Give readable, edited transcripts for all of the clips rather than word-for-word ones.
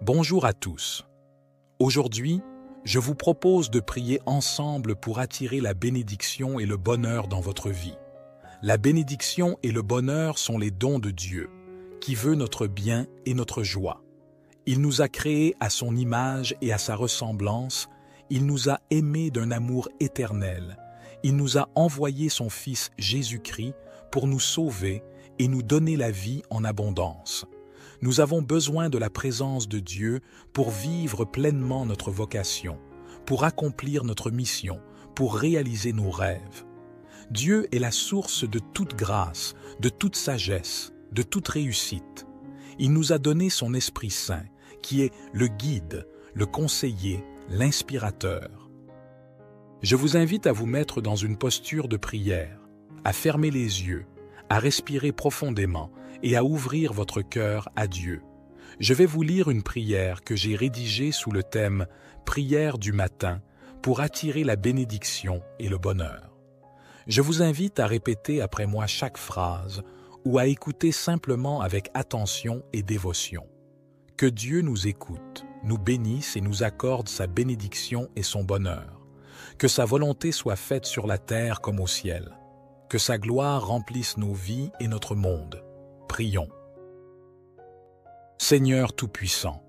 Bonjour à tous. Aujourd'hui, je vous propose de prier ensemble pour attirer la bénédiction et le bonheur dans votre vie. La bénédiction et le bonheur sont les dons de Dieu, qui veut notre bien et notre joie. Il nous a créés à son image et à sa ressemblance. Il nous a aimés d'un amour éternel. Il nous a envoyé son Fils Jésus-Christ pour nous sauver et nous donner la vie en abondance. Nous avons besoin de la présence de Dieu pour vivre pleinement notre vocation, pour accomplir notre mission, pour réaliser nos rêves. Dieu est la source de toute grâce, de toute sagesse, de toute réussite. Il nous a donné son Esprit Saint, qui est le guide, le conseiller, l'inspirateur. Je vous invite à vous mettre dans une posture de prière, à fermer les yeux, à respirer profondément et à ouvrir votre cœur à Dieu. Je vais vous lire une prière que j'ai rédigée sous le thème « Prière du matin » pour attirer la bénédiction et le bonheur. Je vous invite à répéter après moi chaque phrase ou à écouter simplement avec attention et dévotion. Que Dieu nous écoute, nous bénisse et nous accorde sa bénédiction et son bonheur. Que sa volonté soit faite sur la terre comme au ciel. Que sa gloire remplisse nos vies et notre monde. Prions. Seigneur Tout-Puissant,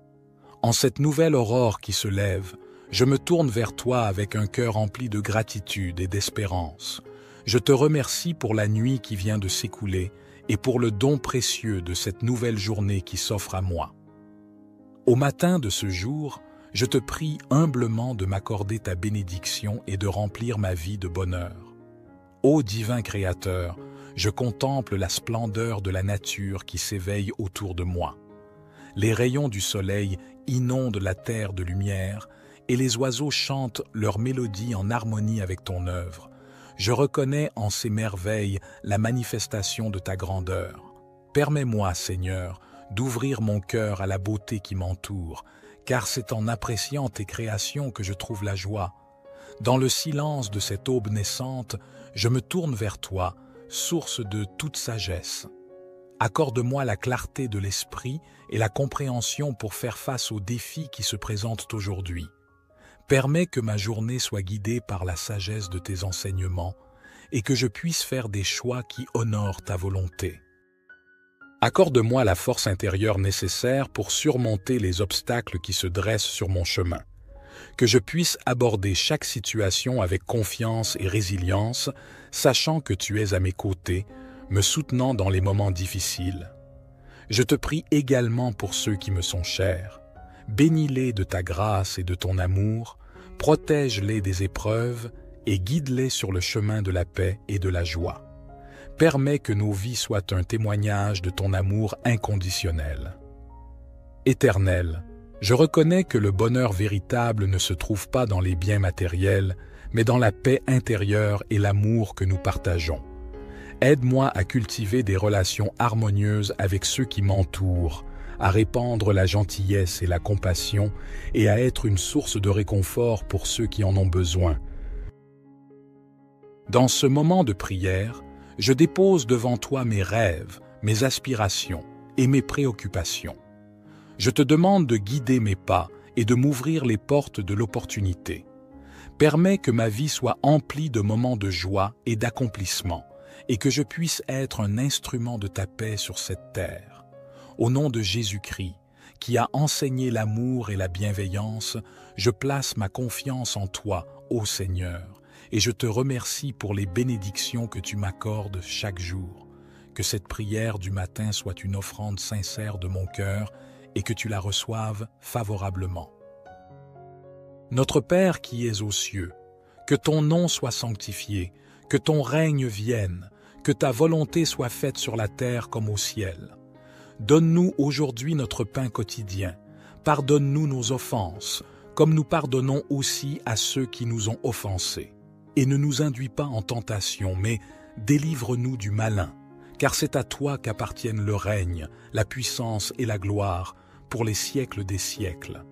en cette nouvelle aurore qui se lève, je me tourne vers toi avec un cœur rempli de gratitude et d'espérance. Je te remercie pour la nuit qui vient de s'écouler et pour le don précieux de cette nouvelle journée qui s'offre à moi. Au matin de ce jour, je te prie humblement de m'accorder ta bénédiction et de remplir ma vie de bonheur. Ô divin Créateur, je contemple la splendeur de la nature qui s'éveille autour de moi. Les rayons du soleil inondent la terre de lumière et les oiseaux chantent leur mélodie en harmonie avec ton œuvre. Je reconnais en ces merveilles la manifestation de ta grandeur. Permets-moi, Seigneur, d'ouvrir mon cœur à la beauté qui m'entoure, car c'est en appréciant tes créations que je trouve la joie. Dans le silence de cette aube naissante, je me tourne vers toi, source de toute sagesse. Accorde-moi la clarté de l'esprit et la compréhension pour faire face aux défis qui se présentent aujourd'hui. Permets que ma journée soit guidée par la sagesse de tes enseignements et que je puisse faire des choix qui honorent ta volonté. Accorde-moi la force intérieure nécessaire pour surmonter les obstacles qui se dressent sur mon chemin. Que je puisse aborder chaque situation avec confiance et résilience, sachant que tu es à mes côtés, me soutenant dans les moments difficiles. Je te prie également pour ceux qui me sont chers. Bénis-les de ta grâce et de ton amour, protège-les des épreuves et guide-les sur le chemin de la paix et de la joie. Permets que nos vies soient un témoignage de ton amour inconditionnel. Éternel, je reconnais que le bonheur véritable ne se trouve pas dans les biens matériels, mais dans la paix intérieure et l'amour que nous partageons. Aide-moi à cultiver des relations harmonieuses avec ceux qui m'entourent, à répandre la gentillesse et la compassion et à être une source de réconfort pour ceux qui en ont besoin. Dans ce moment de prière, je dépose devant toi mes rêves, mes aspirations et mes préoccupations. Je te demande de guider mes pas et de m'ouvrir les portes de l'opportunité. Permets que ma vie soit emplie de moments de joie et d'accomplissement et que je puisse être un instrument de ta paix sur cette terre. Au nom de Jésus-Christ, qui a enseigné l'amour et la bienveillance, je place ma confiance en toi, ô Seigneur, et je te remercie pour les bénédictions que tu m'accordes chaque jour. Que cette prière du matin soit une offrande sincère de mon cœur et que tu la reçoives favorablement. Notre Père qui es aux cieux, que ton nom soit sanctifié, que ton règne vienne, que ta volonté soit faite sur la terre comme au ciel. Donne-nous aujourd'hui notre pain quotidien. Pardonne-nous nos offenses, comme nous pardonnons aussi à ceux qui nous ont offensés. Et ne nous induis pas en tentation, mais délivre-nous du malin, car c'est à toi qu'appartiennent le règne, la puissance et la gloire, pour les siècles des siècles.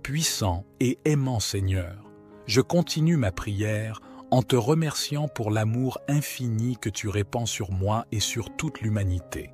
Puissant et aimant Seigneur, je continue ma prière en te remerciant pour l'amour infini que tu répands sur moi et sur toute l'humanité.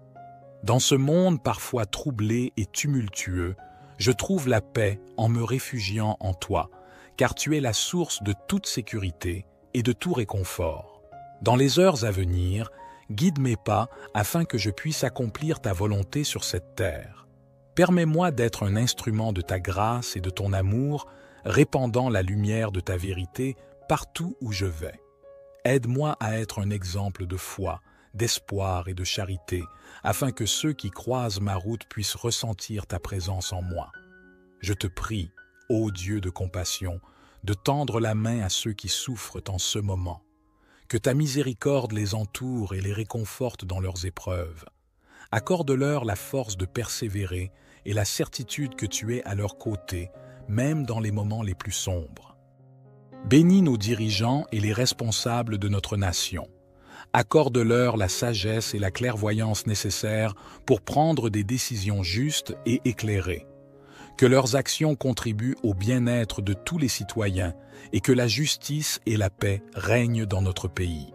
Dans ce monde parfois troublé et tumultueux, je trouve la paix en me réfugiant en toi, car tu es la source de toute sécurité et de tout réconfort. Dans les heures à venir, guide mes pas afin que je puisse accomplir ta volonté sur cette terre. Permets-moi d'être un instrument de ta grâce et de ton amour, répandant la lumière de ta vérité partout où je vais. Aide-moi à être un exemple de foi, d'espoir et de charité, afin que ceux qui croisent ma route puissent ressentir ta présence en moi. Je te prie, ô Dieu de compassion, de tendre la main à ceux qui souffrent en ce moment. Que ta miséricorde les entoure et les réconforte dans leurs épreuves. Accorde-leur la force de persévérer et la certitude que tu es à leur côté, même dans les moments les plus sombres. Bénis nos dirigeants et les responsables de notre nation. Accorde-leur la sagesse et la clairvoyance nécessaires pour prendre des décisions justes et éclairées. Que leurs actions contribuent au bien-être de tous les citoyens et que la justice et la paix règnent dans notre pays.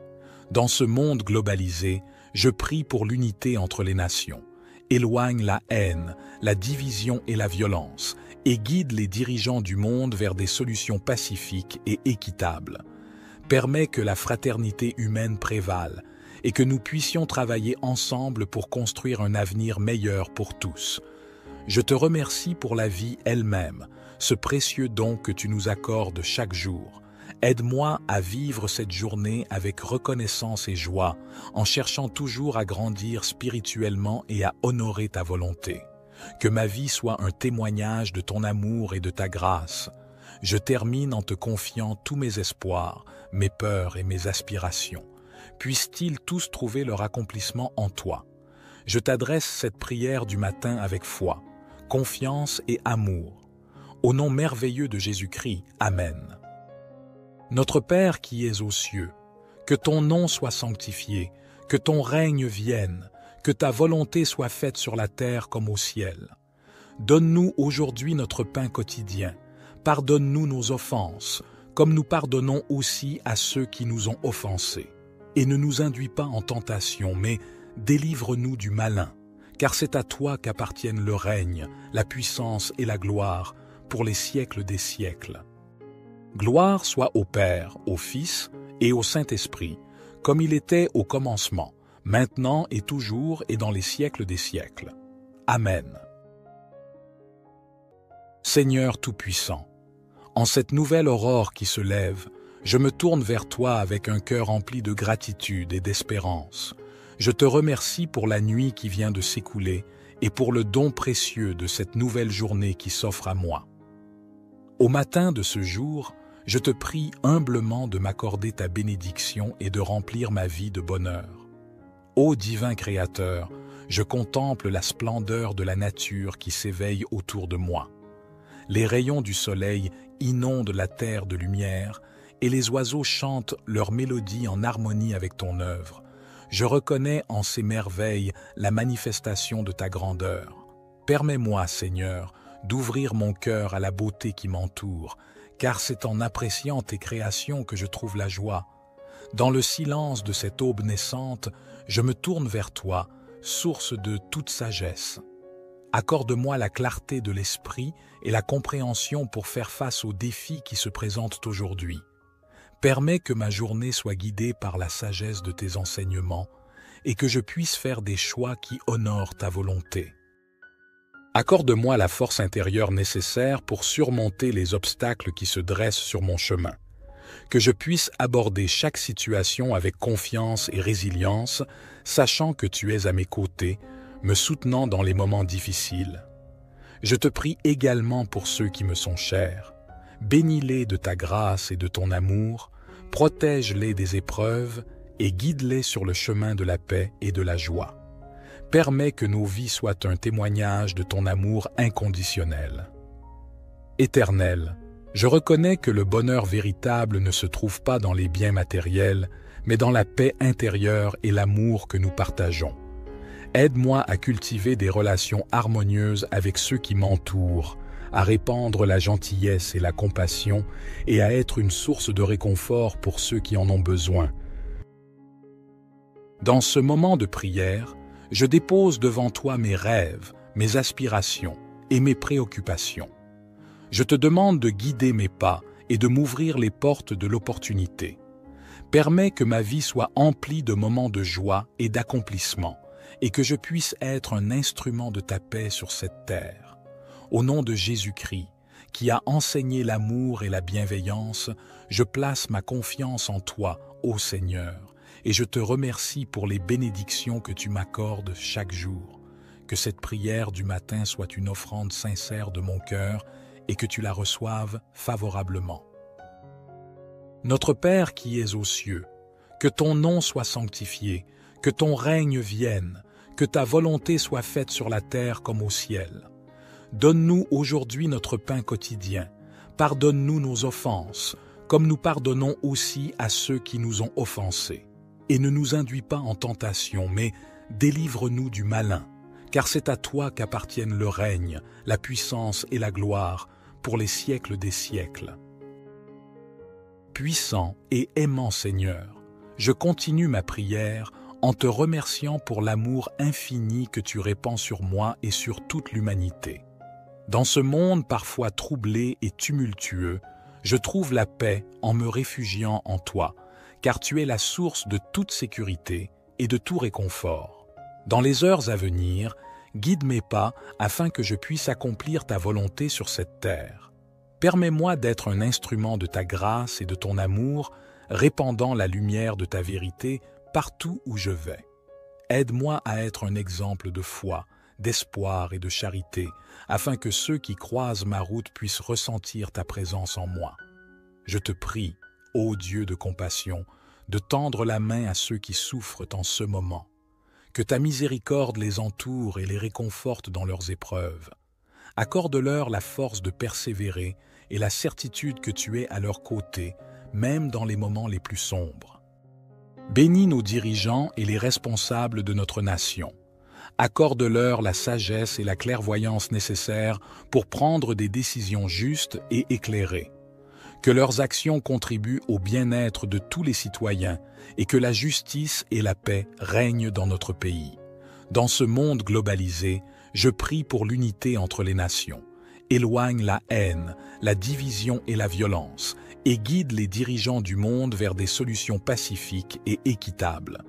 Dans ce monde globalisé, je prie pour l'unité entre les nations. Éloigne la haine, la division et la violence et guide les dirigeants du monde vers des solutions pacifiques et équitables. Permets que la fraternité humaine prévale et que nous puissions travailler ensemble pour construire un avenir meilleur pour tous. Je te remercie pour la vie elle-même, ce précieux don que tu nous accordes chaque jour. Aide-moi à vivre cette journée avec reconnaissance et joie, en cherchant toujours à grandir spirituellement et à honorer ta volonté. Que ma vie soit un témoignage de ton amour et de ta grâce. Je termine en te confiant tous mes espoirs, mes peurs et mes aspirations. Puissent-ils tous trouver leur accomplissement en toi. Je t'adresse cette prière du matin avec foi, confiance et amour. Au nom merveilleux de Jésus-Christ, Amen. Notre Père qui es aux cieux, que ton nom soit sanctifié, que ton règne vienne, que ta volonté soit faite sur la terre comme au ciel. Donne-nous aujourd'hui notre pain quotidien. Pardonne-nous nos offenses, comme nous pardonnons aussi à ceux qui nous ont offensés. Et ne nous induis pas en tentation, mais délivre-nous du malin, car c'est à toi qu'appartiennent le règne, la puissance et la gloire, pour les siècles des siècles. Gloire soit au Père, au Fils et au Saint-Esprit, comme il était au commencement, maintenant et toujours et dans les siècles des siècles. Amen. Seigneur Tout-Puissant, en cette nouvelle aurore qui se lève, je me tourne vers toi avec un cœur rempli de gratitude et d'espérance. Je te remercie pour la nuit qui vient de s'écouler et pour le don précieux de cette nouvelle journée qui s'offre à moi. Au matin de ce jour, je te prie humblement de m'accorder ta bénédiction et de remplir ma vie de bonheur. Ô divin Créateur, je contemple la splendeur de la nature qui s'éveille autour de moi. Les rayons du soleil inondent la terre de lumière et les oiseaux chantent leur mélodie en harmonie avec ton œuvre. Je reconnais en ces merveilles la manifestation de ta grandeur. Permets-moi, Seigneur, d'ouvrir mon cœur à la beauté qui m'entoure, car c'est en appréciant tes créations que je trouve la joie. Dans le silence de cette aube naissante, je me tourne vers toi, source de toute sagesse. Accorde-moi la clarté de l'esprit et la compréhension pour faire face aux défis qui se présentent aujourd'hui. Permets que ma journée soit guidée par la sagesse de tes enseignements et que je puisse faire des choix qui honorent ta volonté. Accorde-moi la force intérieure nécessaire pour surmonter les obstacles qui se dressent sur mon chemin. Que je puisse aborder chaque situation avec confiance et résilience, sachant que tu es à mes côtés, me soutenant dans les moments difficiles. Je te prie également pour ceux qui me sont chers. Bénis-les de ta grâce et de ton amour, protège-les des épreuves et guide-les sur le chemin de la paix et de la joie. Permets que nos vies soient un témoignage de ton amour inconditionnel. Éternel, je reconnais que le bonheur véritable ne se trouve pas dans les biens matériels, mais dans la paix intérieure et l'amour que nous partageons. Aide-moi à cultiver des relations harmonieuses avec ceux qui m'entourent, à répandre la gentillesse et la compassion et à être une source de réconfort pour ceux qui en ont besoin. Dans ce moment de prière, Je dépose devant toi mes rêves, mes aspirations et mes préoccupations. Je te demande de guider mes pas et de m'ouvrir les portes de l'opportunité. Permets que ma vie soit emplie de moments de joie et d'accomplissement, et que je puisse être un instrument de ta paix sur cette terre. Au nom de Jésus-Christ, qui a enseigné l'amour et la bienveillance, je place ma confiance en toi, ô Seigneur, et je te remercie pour les bénédictions que tu m'accordes chaque jour. Que cette prière du matin soit une offrande sincère de mon cœur et que tu la reçoives favorablement. Notre Père qui es aux cieux, que ton nom soit sanctifié, que ton règne vienne, que ta volonté soit faite sur la terre comme au ciel. Donne-nous aujourd'hui notre pain quotidien. Pardonne-nous nos offenses, comme nous pardonnons aussi à ceux qui nous ont offensés. Et ne nous induis pas en tentation, mais délivre-nous du malin, car c'est à toi qu'appartiennent le règne, la puissance et la gloire, pour les siècles des siècles. Puissant et aimant Seigneur, je continue ma prière en te remerciant pour l'amour infini que tu répands sur moi et sur toute l'humanité. Dans ce monde parfois troublé et tumultueux, je trouve la paix en me réfugiant en toi, car tu es la source de toute sécurité et de tout réconfort. Dans les heures à venir, guide mes pas afin que je puisse accomplir ta volonté sur cette terre. Permets-moi d'être un instrument de ta grâce et de ton amour, répandant la lumière de ta vérité partout où je vais. Aide-moi à être un exemple de foi, d'espoir et de charité, afin que ceux qui croisent ma route puissent ressentir ta présence en moi. Je te prie, ô Dieu de compassion, de tendre la main à ceux qui souffrent en ce moment. Que ta miséricorde les entoure et les réconforte dans leurs épreuves. Accorde-leur la force de persévérer et la certitude que tu es à leur côté, même dans les moments les plus sombres. Bénis nos dirigeants et les responsables de notre nation. Accorde-leur la sagesse et la clairvoyance nécessaires pour prendre des décisions justes et éclairées. Que leurs actions contribuent au bien-être de tous les citoyens et que la justice et la paix règnent dans notre pays. Dans ce monde globalisé, je prie pour l'unité entre les nations. Éloigne la haine, la division et la violence, et guide les dirigeants du monde vers des solutions pacifiques et équitables.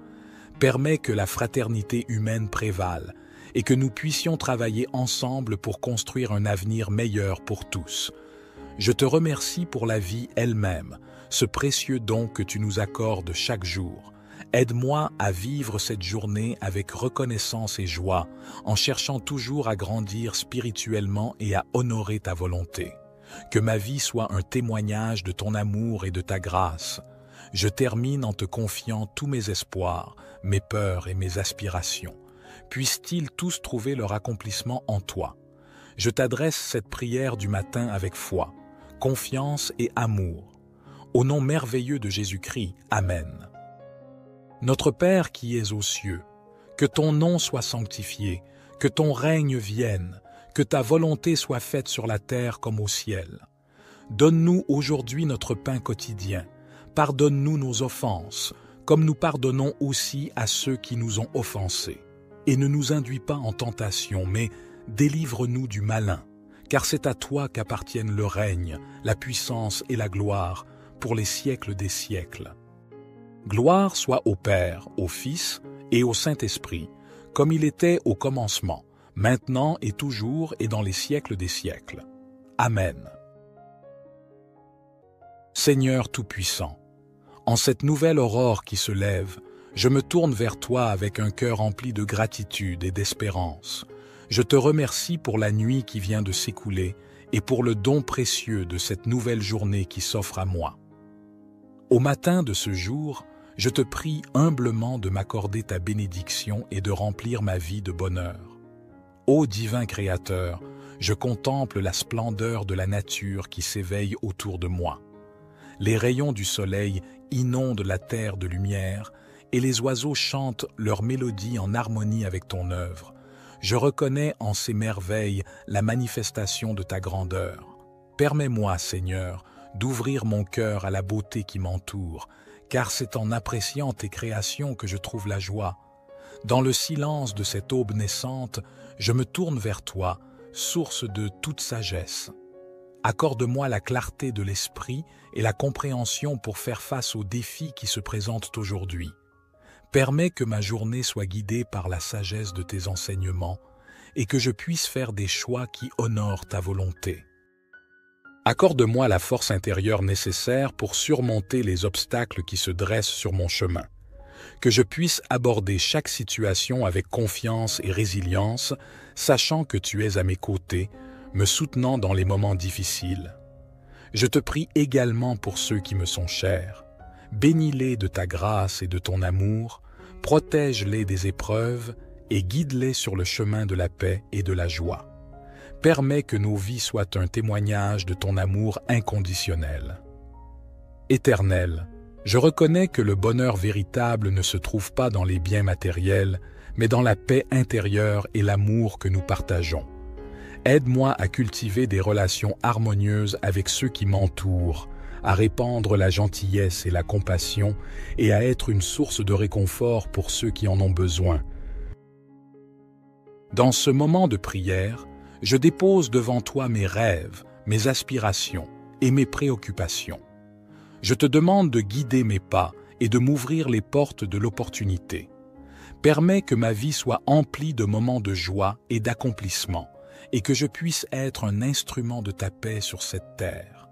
Permets que la fraternité humaine prévale et que nous puissions travailler ensemble pour construire un avenir meilleur pour tous. Je te remercie pour la vie elle-même, ce précieux don que tu nous accordes chaque jour. Aide-moi à vivre cette journée avec reconnaissance et joie, en cherchant toujours à grandir spirituellement et à honorer ta volonté. Que ma vie soit un témoignage de ton amour et de ta grâce. Je termine en te confiant tous mes espoirs, mes peurs et mes aspirations. Puissent-ils tous trouver leur accomplissement en toi. Je t'adresse cette prière du matin avec foi, confiance et amour. Au nom merveilleux de Jésus-Christ, Amen. Notre Père qui es aux cieux, que ton nom soit sanctifié, que ton règne vienne, que ta volonté soit faite sur la terre comme au ciel. Donne-nous aujourd'hui notre pain quotidien. Pardonne-nous nos offenses, comme nous pardonnons aussi à ceux qui nous ont offensés. Et ne nous induis pas en tentation, mais délivre-nous du malin, car c'est à toi qu'appartiennent le règne, la puissance et la gloire, pour les siècles des siècles. Gloire soit au Père, au Fils et au Saint-Esprit, comme il était au commencement, maintenant et toujours et dans les siècles des siècles. Amen. Seigneur Tout-Puissant, en cette nouvelle aurore qui se lève, je me tourne vers toi avec un cœur rempli de gratitude et d'espérance. Je te remercie pour la nuit qui vient de s'écouler et pour le don précieux de cette nouvelle journée qui s'offre à moi. Au matin de ce jour, je te prie humblement de m'accorder ta bénédiction et de remplir ma vie de bonheur. Ô divin Créateur, je contemple la splendeur de la nature qui s'éveille autour de moi. Les rayons du soleil inondent la terre de lumière et les oiseaux chantent leur mélodie en harmonie avec ton œuvre. Je reconnais en ces merveilles la manifestation de ta grandeur. Permets-moi, Seigneur, d'ouvrir mon cœur à la beauté qui m'entoure, car c'est en appréciant tes créations que je trouve la joie. Dans le silence de cette aube naissante, je me tourne vers toi, source de toute sagesse. Accorde-moi la clarté de l'esprit et la compréhension pour faire face aux défis qui se présentent aujourd'hui. Permets que ma journée soit guidée par la sagesse de tes enseignements et que je puisse faire des choix qui honorent ta volonté. Accorde-moi la force intérieure nécessaire pour surmonter les obstacles qui se dressent sur mon chemin. Que je puisse aborder chaque situation avec confiance et résilience, sachant que tu es à mes côtés, me soutenant dans les moments difficiles. Je te prie également pour ceux qui me sont chers. Bénis-les de ta grâce et de ton amour, protège-les des épreuves et guide-les sur le chemin de la paix et de la joie. Permets que nos vies soient un témoignage de ton amour inconditionnel. Éternel, je reconnais que le bonheur véritable ne se trouve pas dans les biens matériels, mais dans la paix intérieure et l'amour que nous partageons. Aide-moi à cultiver des relations harmonieuses avec ceux qui m'entourent, à répandre la gentillesse et la compassion et à être une source de réconfort pour ceux qui en ont besoin. Dans ce moment de prière, je dépose devant toi mes rêves, mes aspirations et mes préoccupations. Je te demande de guider mes pas et de m'ouvrir les portes de l'opportunité. Permets que ma vie soit emplie de moments de joie et d'accomplissement, et que je puisse être un instrument de ta paix sur cette terre.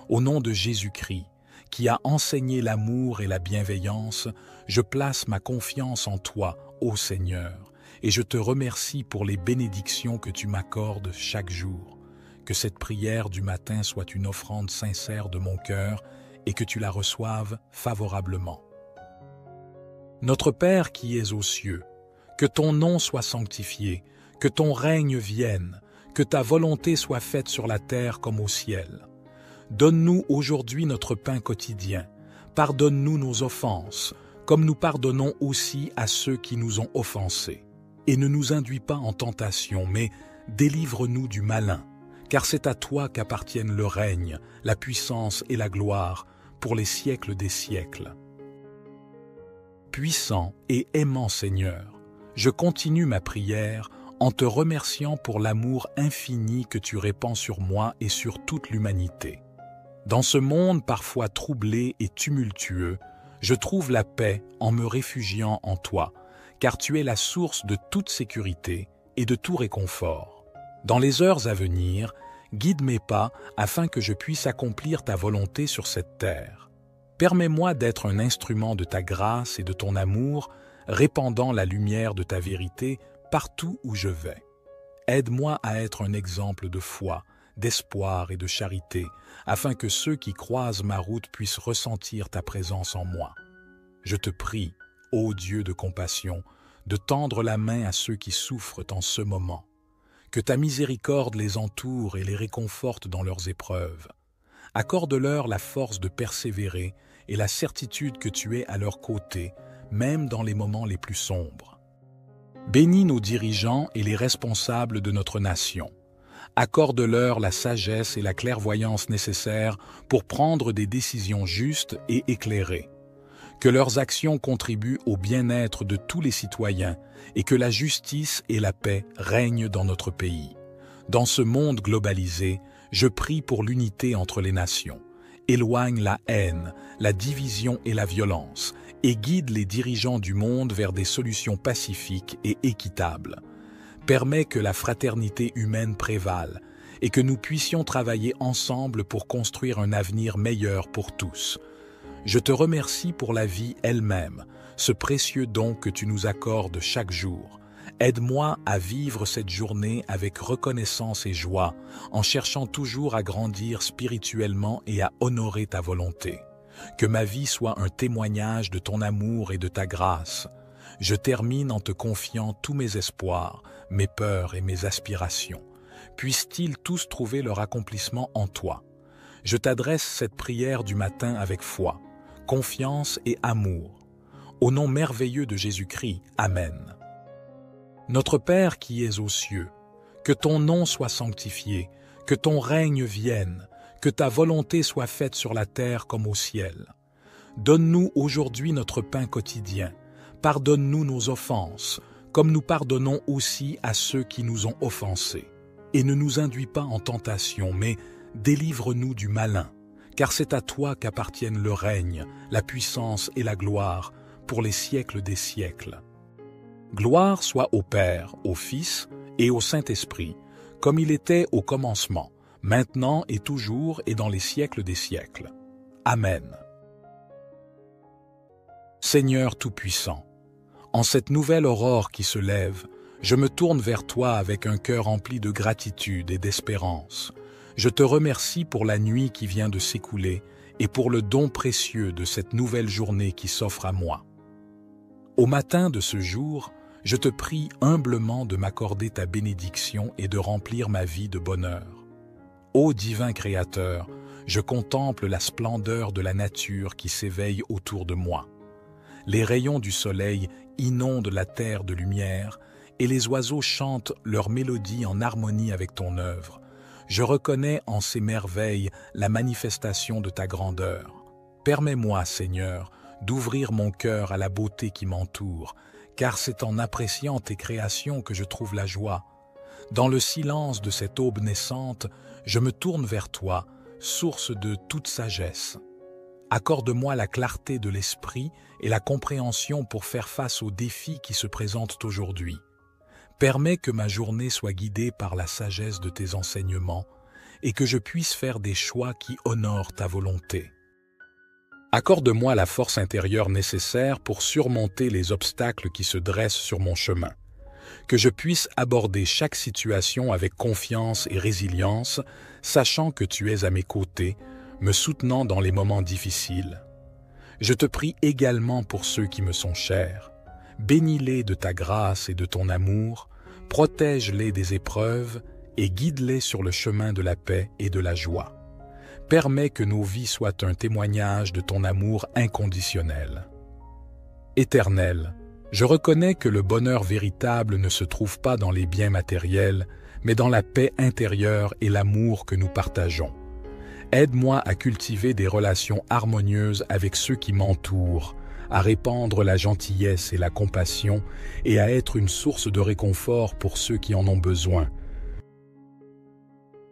Au nom de Jésus-Christ, qui a enseigné l'amour et la bienveillance, je place ma confiance en toi, ô Seigneur, et je te remercie pour les bénédictions que tu m'accordes chaque jour. Que cette prière du matin soit une offrande sincère de mon cœur et que tu la reçoives favorablement. Notre Père qui es aux cieux, que ton nom soit sanctifié, que ton règne vienne, que ta volonté soit faite sur la terre comme au ciel. Donne-nous aujourd'hui notre pain quotidien. Pardonne-nous nos offenses, comme nous pardonnons aussi à ceux qui nous ont offensés. Et ne nous induis pas en tentation, mais délivre-nous du malin, car c'est à toi qu'appartiennent le règne, la puissance et la gloire, pour les siècles des siècles. Puissant et aimant Seigneur, je continue ma prière en te remerciant pour l'amour infini que tu répands sur moi et sur toute l'humanité. Dans ce monde parfois troublé et tumultueux, je trouve la paix en me réfugiant en toi, car tu es la source de toute sécurité et de tout réconfort. Dans les heures à venir, guide mes pas afin que je puisse accomplir ta volonté sur cette terre. Permets-moi d'être un instrument de ta grâce et de ton amour, répandant la lumière de ta vérité partout où je vais. Aide-moi à être un exemple de foi, d'espoir et de charité, afin que ceux qui croisent ma route puissent ressentir ta présence en moi. Je te prie, ô Dieu de compassion, de tendre la main à ceux qui souffrent en ce moment. Que ta miséricorde les entoure et les réconforte dans leurs épreuves. Accorde-leur la force de persévérer et la certitude que tu es à leur côté, même dans les moments les plus sombres. Bénis nos dirigeants et les responsables de notre nation. Accorde-leur la sagesse et la clairvoyance nécessaires pour prendre des décisions justes et éclairées. Que leurs actions contribuent au bien-être de tous les citoyens et que la justice et la paix règnent dans notre pays. Dans ce monde globalisé, je prie pour l'unité entre les nations. Éloigne la haine, la division et la violence, et guide les dirigeants du monde vers des solutions pacifiques et équitables. Permets que la fraternité humaine prévale et que nous puissions travailler ensemble pour construire un avenir meilleur pour tous. Je te remercie pour la vie elle-même, ce précieux don que tu nous accordes chaque jour. Aide-moi à vivre cette journée avec reconnaissance et joie, en cherchant toujours à grandir spirituellement et à honorer ta volonté. Que ma vie soit un témoignage de ton amour et de ta grâce. Je termine en te confiant tous mes espoirs, mes peurs et mes aspirations. Puissent-ils tous trouver leur accomplissement en toi. Je t'adresse cette prière du matin avec foi, confiance et amour. Au nom merveilleux de Jésus-Christ, Amen. Notre Père qui es aux cieux, que ton nom soit sanctifié, que ton règne vienne, que ta volonté soit faite sur la terre comme au ciel. Donne-nous aujourd'hui notre pain quotidien. pardonne-nous nos offenses, comme nous pardonnons aussi à ceux qui nous ont offensés. Et ne nous induis pas en tentation, mais délivre-nous du malin, car c'est à toi qu'appartiennent le règne, la puissance et la gloire, pour les siècles des siècles. Gloire soit au Père, au Fils et au Saint-Esprit, comme il était au commencement, maintenant et toujours et dans les siècles des siècles. Amen. Seigneur Tout-Puissant, en cette nouvelle aurore qui se lève, je me tourne vers toi avec un cœur rempli de gratitude et d'espérance. Je te remercie pour la nuit qui vient de s'écouler et pour le don précieux de cette nouvelle journée qui s'offre à moi. Au matin de ce jour, je te prie humblement de m'accorder ta bénédiction et de remplir ma vie de bonheur. Ô divin Créateur, je contemple la splendeur de la nature qui s'éveille autour de moi. Les rayons du soleil inondent la terre de lumière et les oiseaux chantent leur mélodie en harmonie avec ton œuvre. Je reconnais en ces merveilles la manifestation de ta grandeur. Permets-moi, Seigneur, d'ouvrir mon cœur à la beauté qui m'entoure, car c'est en appréciant tes créations que je trouve la joie. Dans le silence de cette aube naissante, je me tourne vers toi, source de toute sagesse. Accorde-moi la clarté de l'esprit et la compréhension pour faire face aux défis qui se présentent aujourd'hui. Permets que ma journée soit guidée par la sagesse de tes enseignements et que je puisse faire des choix qui honorent ta volonté. Accorde-moi la force intérieure nécessaire pour surmonter les obstacles qui se dressent sur mon chemin. Que je puisse aborder chaque situation avec confiance et résilience, sachant que tu es à mes côtés, me soutenant dans les moments difficiles. Je te prie également pour ceux qui me sont chers. Bénis-les de ta grâce et de ton amour, protège-les des épreuves et guide-les sur le chemin de la paix et de la joie. Permets que nos vies soient un témoignage de ton amour inconditionnel. Éternel, je reconnais que le bonheur véritable ne se trouve pas dans les biens matériels, mais dans la paix intérieure et l'amour que nous partageons. Aide-moi à cultiver des relations harmonieuses avec ceux qui m'entourent, à répandre la gentillesse et la compassion et à être une source de réconfort pour ceux qui en ont besoin.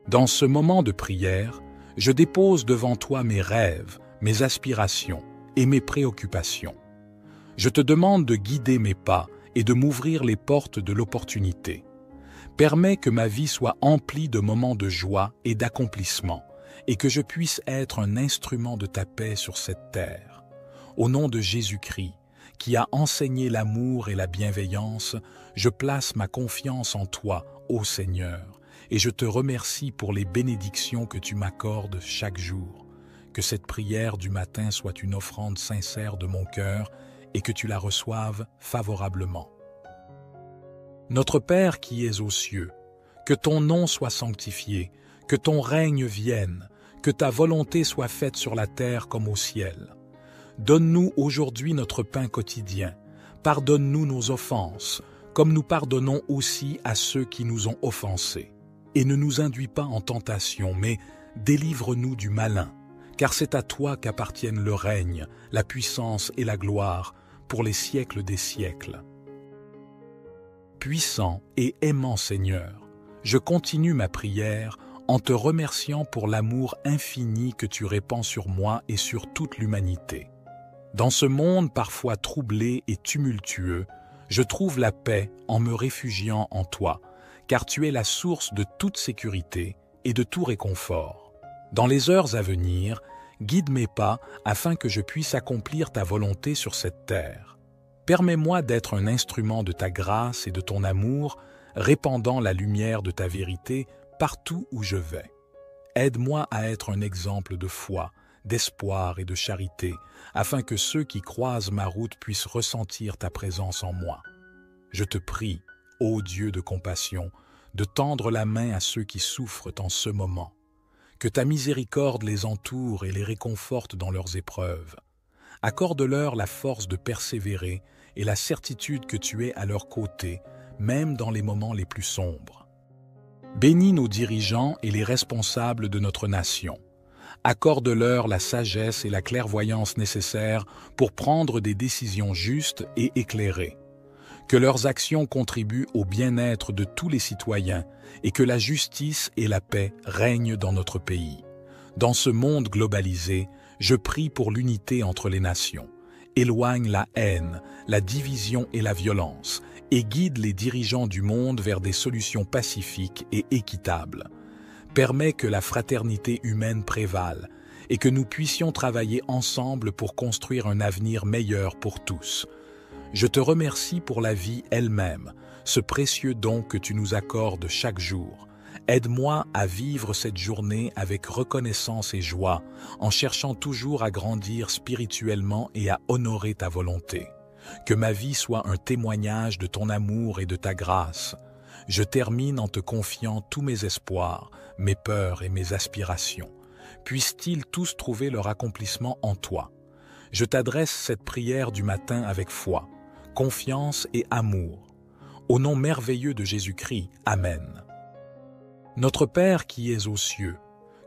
Dans ce moment de prière, je dépose devant toi mes rêves, mes aspirations et mes préoccupations. Je te demande de guider mes pas et de m'ouvrir les portes de l'opportunité. Permets que ma vie soit emplie de moments de joie et d'accomplissement, et que je puisse être un instrument de ta paix sur cette terre. Au nom de Jésus-Christ, qui a enseigné l'amour et la bienveillance, je place ma confiance en toi, ô Seigneur, et je te remercie pour les bénédictions que tu m'accordes chaque jour. Que cette prière du matin soit une offrande sincère de mon cœur et que tu la reçoives favorablement. Notre Père qui es aux cieux, que ton nom soit sanctifié, que ton règne vienne, que ta volonté soit faite sur la terre comme au ciel. Donne-nous aujourd'hui notre pain quotidien. Pardonne-nous nos offenses, comme nous pardonnons aussi à ceux qui nous ont offensés. Et ne nous induis pas en tentation, mais délivre-nous du malin, car c'est à toi qu'appartiennent le règne, la puissance et la gloire, pour les siècles des siècles. Puissant et aimant Seigneur, je continue ma prière en te remerciant pour l'amour infini que tu répands sur moi et sur toute l'humanité. Dans ce monde parfois troublé et tumultueux, je trouve la paix en me réfugiant en toi, car tu es la source de toute sécurité et de tout réconfort. Dans les heures à venir, guide mes pas afin que je puisse accomplir ta volonté sur cette terre. Permets-moi d'être un instrument de ta grâce et de ton amour, répandant la lumière de ta vérité partout où je vais. Aide-moi à être un exemple de foi, d'espoir et de charité, afin que ceux qui croisent ma route puissent ressentir ta présence en moi. Je te prie, ô Dieu de compassion, de tendre la main à ceux qui souffrent en ce moment. Que ta miséricorde les entoure et les réconforte dans leurs épreuves. Accorde-leur la force de persévérer et la certitude que tu es à leur côté, même dans les moments les plus sombres. Bénis nos dirigeants et les responsables de notre nation. Accorde-leur la sagesse et la clairvoyance nécessaires pour prendre des décisions justes et éclairées. Que leurs actions contribuent au bien-être de tous les citoyens et que la justice et la paix règnent dans notre pays. Dans ce monde globalisé, je prie pour l'unité entre les nations. Éloigne la haine, la division et la violence, et guide les dirigeants du monde vers des solutions pacifiques et équitables. Permets que la fraternité humaine prévale et que nous puissions travailler ensemble pour construire un avenir meilleur pour tous. Je te remercie pour la vie elle-même, ce précieux don que tu nous accordes chaque jour. Aide-moi à vivre cette journée avec reconnaissance et joie, en cherchant toujours à grandir spirituellement et à honorer ta volonté. Que ma vie soit un témoignage de ton amour et de ta grâce. Je termine en te confiant tous mes espoirs, mes peurs et mes aspirations. Puissent-ils tous trouver leur accomplissement en toi. Je t'adresse cette prière du matin avec foi, confiance et amour. Au nom merveilleux de Jésus-Christ, Amen. Notre Père qui es aux cieux,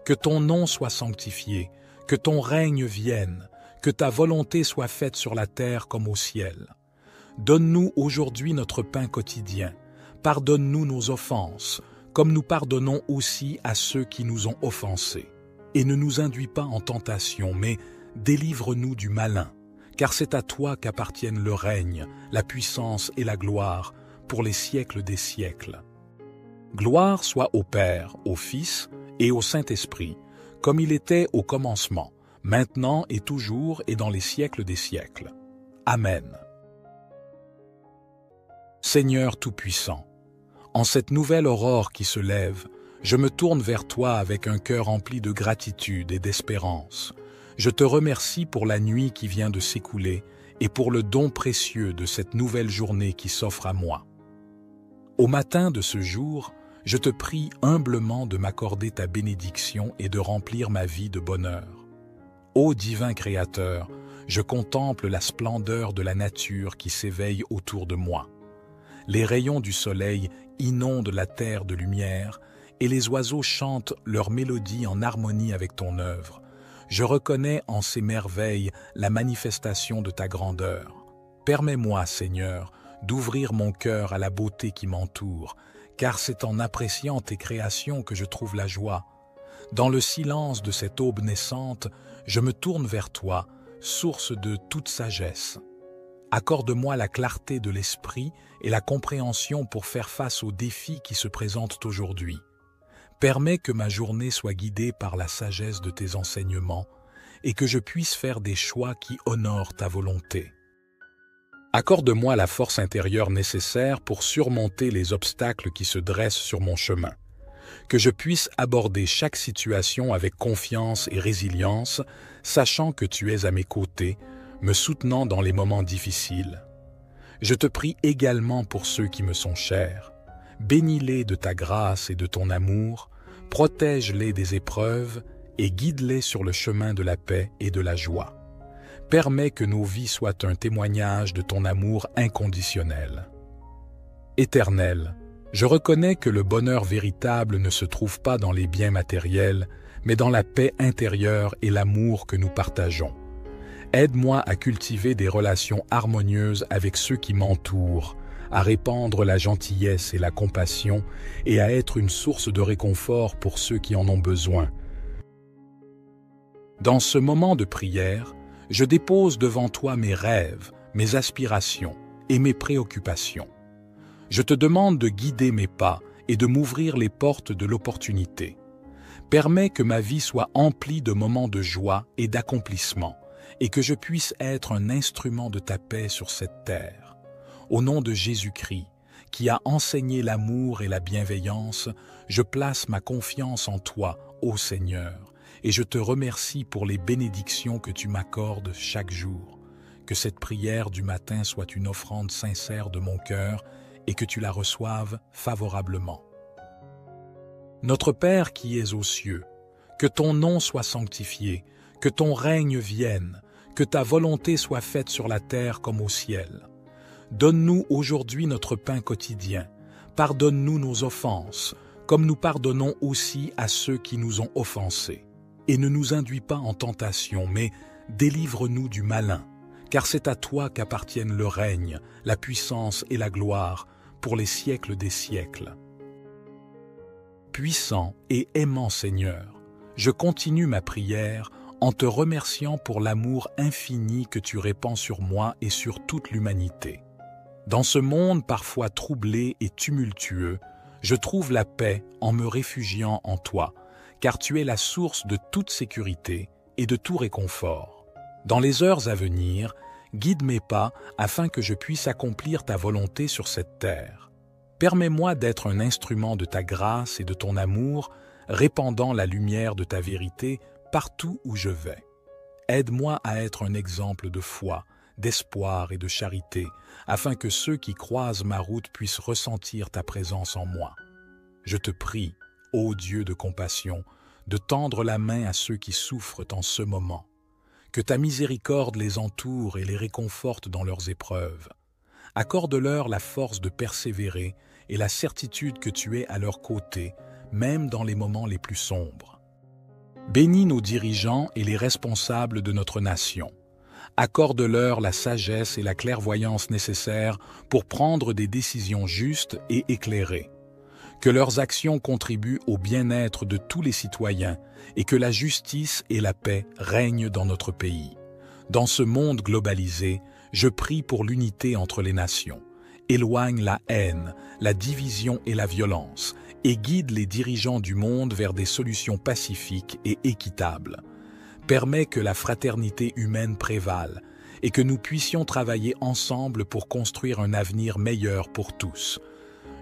que ton nom soit sanctifié, que ton règne vienne, que ta volonté soit faite sur la terre comme au ciel. Donne-nous aujourd'hui notre pain quotidien. Pardonne-nous nos offenses, comme nous pardonnons aussi à ceux qui nous ont offensés. Et ne nous induis pas en tentation, mais délivre-nous du malin, car c'est à toi qu'appartiennent le règne, la puissance et la gloire, pour les siècles des siècles. Gloire soit au Père, au Fils et au Saint-Esprit, comme il était au commencement, maintenant et toujours et dans les siècles des siècles. Amen. Seigneur Tout-Puissant, en cette nouvelle aurore qui se lève, je me tourne vers toi avec un cœur rempli de gratitude et d'espérance. Je te remercie pour la nuit qui vient de s'écouler et pour le don précieux de cette nouvelle journée qui s'offre à moi. Au matin de ce jour, je te prie humblement de m'accorder ta bénédiction et de remplir ma vie de bonheur. Ô divin Créateur, je contemple la splendeur de la nature qui s'éveille autour de moi. Les rayons du soleil inondent la terre de lumière et les oiseaux chantent leur mélodie en harmonie avec ton œuvre. Je reconnais en ces merveilles la manifestation de ta grandeur. Permets-moi, Seigneur, d'ouvrir mon cœur à la beauté qui m'entoure, car c'est en appréciant tes créations que je trouve la joie. Dans le silence de cette aube naissante, je me tourne vers toi, source de toute sagesse. Accorde-moi la clarté de l'esprit et la compréhension pour faire face aux défis qui se présentent aujourd'hui. Permets que ma journée soit guidée par la sagesse de tes enseignements et que je puisse faire des choix qui honorent ta volonté. Accorde-moi la force intérieure nécessaire pour surmonter les obstacles qui se dressent sur mon chemin. Que je puisse aborder chaque situation avec confiance et résilience, sachant que tu es à mes côtés, me soutenant dans les moments difficiles. Je te prie également pour ceux qui me sont chers. Bénis-les de ta grâce et de ton amour, protège-les des épreuves et guide-les sur le chemin de la paix et de la joie. Permets que nos vies soient un témoignage de ton amour inconditionnel. Éternel, je reconnais que le bonheur véritable ne se trouve pas dans les biens matériels, mais dans la paix intérieure et l'amour que nous partageons. Aide-moi à cultiver des relations harmonieuses avec ceux qui m'entourent, à répandre la gentillesse et la compassion et à être une source de réconfort pour ceux qui en ont besoin. Dans ce moment de prière, je dépose devant toi mes rêves, mes aspirations et mes préoccupations. Je te demande de guider mes pas et de m'ouvrir les portes de l'opportunité. Permets que ma vie soit emplie de moments de joie et d'accomplissement et que je puisse être un instrument de ta paix sur cette terre. Au nom de Jésus-Christ, qui a enseigné l'amour et la bienveillance, je place ma confiance en toi, ô Seigneur, et je te remercie pour les bénédictions que tu m'accordes chaque jour. Que cette prière du matin soit une offrande sincère de mon cœur et que tu la reçoives favorablement. Notre Père qui es aux cieux, que ton nom soit sanctifié, que ton règne vienne, que ta volonté soit faite sur la terre comme au ciel. Donne-nous aujourd'hui notre pain quotidien. Pardonne-nous nos offenses, comme nous pardonnons aussi à ceux qui nous ont offensés. et ne nous induis pas en tentation, mais délivre-nous du malin, car c'est à toi qu'appartiennent le règne, la puissance et la gloire pour les siècles des siècles. Puissant et aimant Seigneur, je continue ma prière en te remerciant pour l'amour infini que tu répands sur moi et sur toute l'humanité. Dans ce monde parfois troublé et tumultueux, je trouve la paix en me réfugiant en toi, car tu es la source de toute sécurité et de tout réconfort. Dans les heures à venir, guide mes pas afin que je puisse accomplir ta volonté sur cette terre. Permets-moi d'être un instrument de ta grâce et de ton amour, répandant la lumière de ta vérité partout où je vais. Aide-moi à être un exemple de foi, d'espoir et de charité, afin que ceux qui croisent ma route puissent ressentir ta présence en moi. Je te prie, ô Dieu de compassion, de tendre la main à ceux qui souffrent en ce moment. Que ta miséricorde les entoure et les réconforte dans leurs épreuves. Accorde-leur la force de persévérer et la certitude que tu es à leur côté, même dans les moments les plus sombres. Bénis nos dirigeants et les responsables de notre nation. Accorde-leur la sagesse et la clairvoyance nécessaires pour prendre des décisions justes et éclairées. Que leurs actions contribuent au bien-être de tous les citoyens et que la justice et la paix règnent dans notre pays. Dans ce monde globalisé, je prie pour l'unité entre les nations. Éloigne la haine, la division et la violence, et guide les dirigeants du monde vers des solutions pacifiques et équitables. Permets que la fraternité humaine prévale et que nous puissions travailler ensemble pour construire un avenir meilleur pour tous.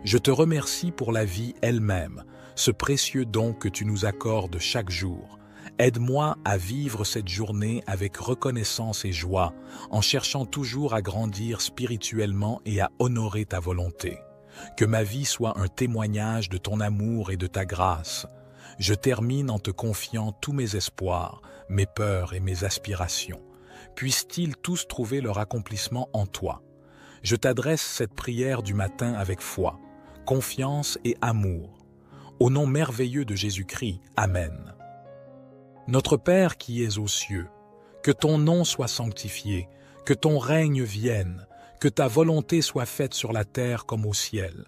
Je te remercie pour la vie elle-même, ce précieux don que tu nous accordes chaque jour. Aide-moi à vivre cette journée avec reconnaissance et joie, en cherchant toujours à grandir spirituellement et à honorer ta volonté. Que ma vie soit un témoignage de ton amour et de ta grâce. Je termine en te confiant tous mes espoirs, mes peurs et mes aspirations. Puissent-ils tous trouver leur accomplissement en toi. Je t'adresse cette prière du matin avec foi, confiance et amour. Au nom merveilleux de Jésus-Christ, Amen. Notre Père qui es aux cieux, que ton nom soit sanctifié, que ton règne vienne, que ta volonté soit faite sur la terre comme au ciel.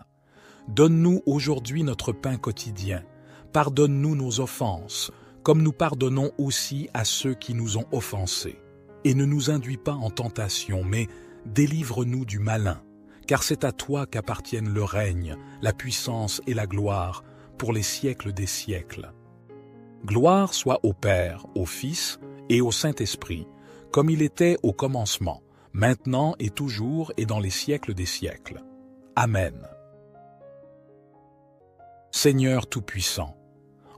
Donne-nous aujourd'hui notre pain quotidien. Pardonne-nous nos offenses, comme nous pardonnons aussi à ceux qui nous ont offensés. Et ne nous induis pas en tentation, mais délivre-nous du malin, car c'est à toi qu'appartiennent le règne, la puissance et la gloire pour les siècles des siècles. Gloire soit au Père, au Fils et au Saint-Esprit, comme il était au commencement, maintenant et toujours et dans les siècles des siècles. Amen. Seigneur Tout-Puissant,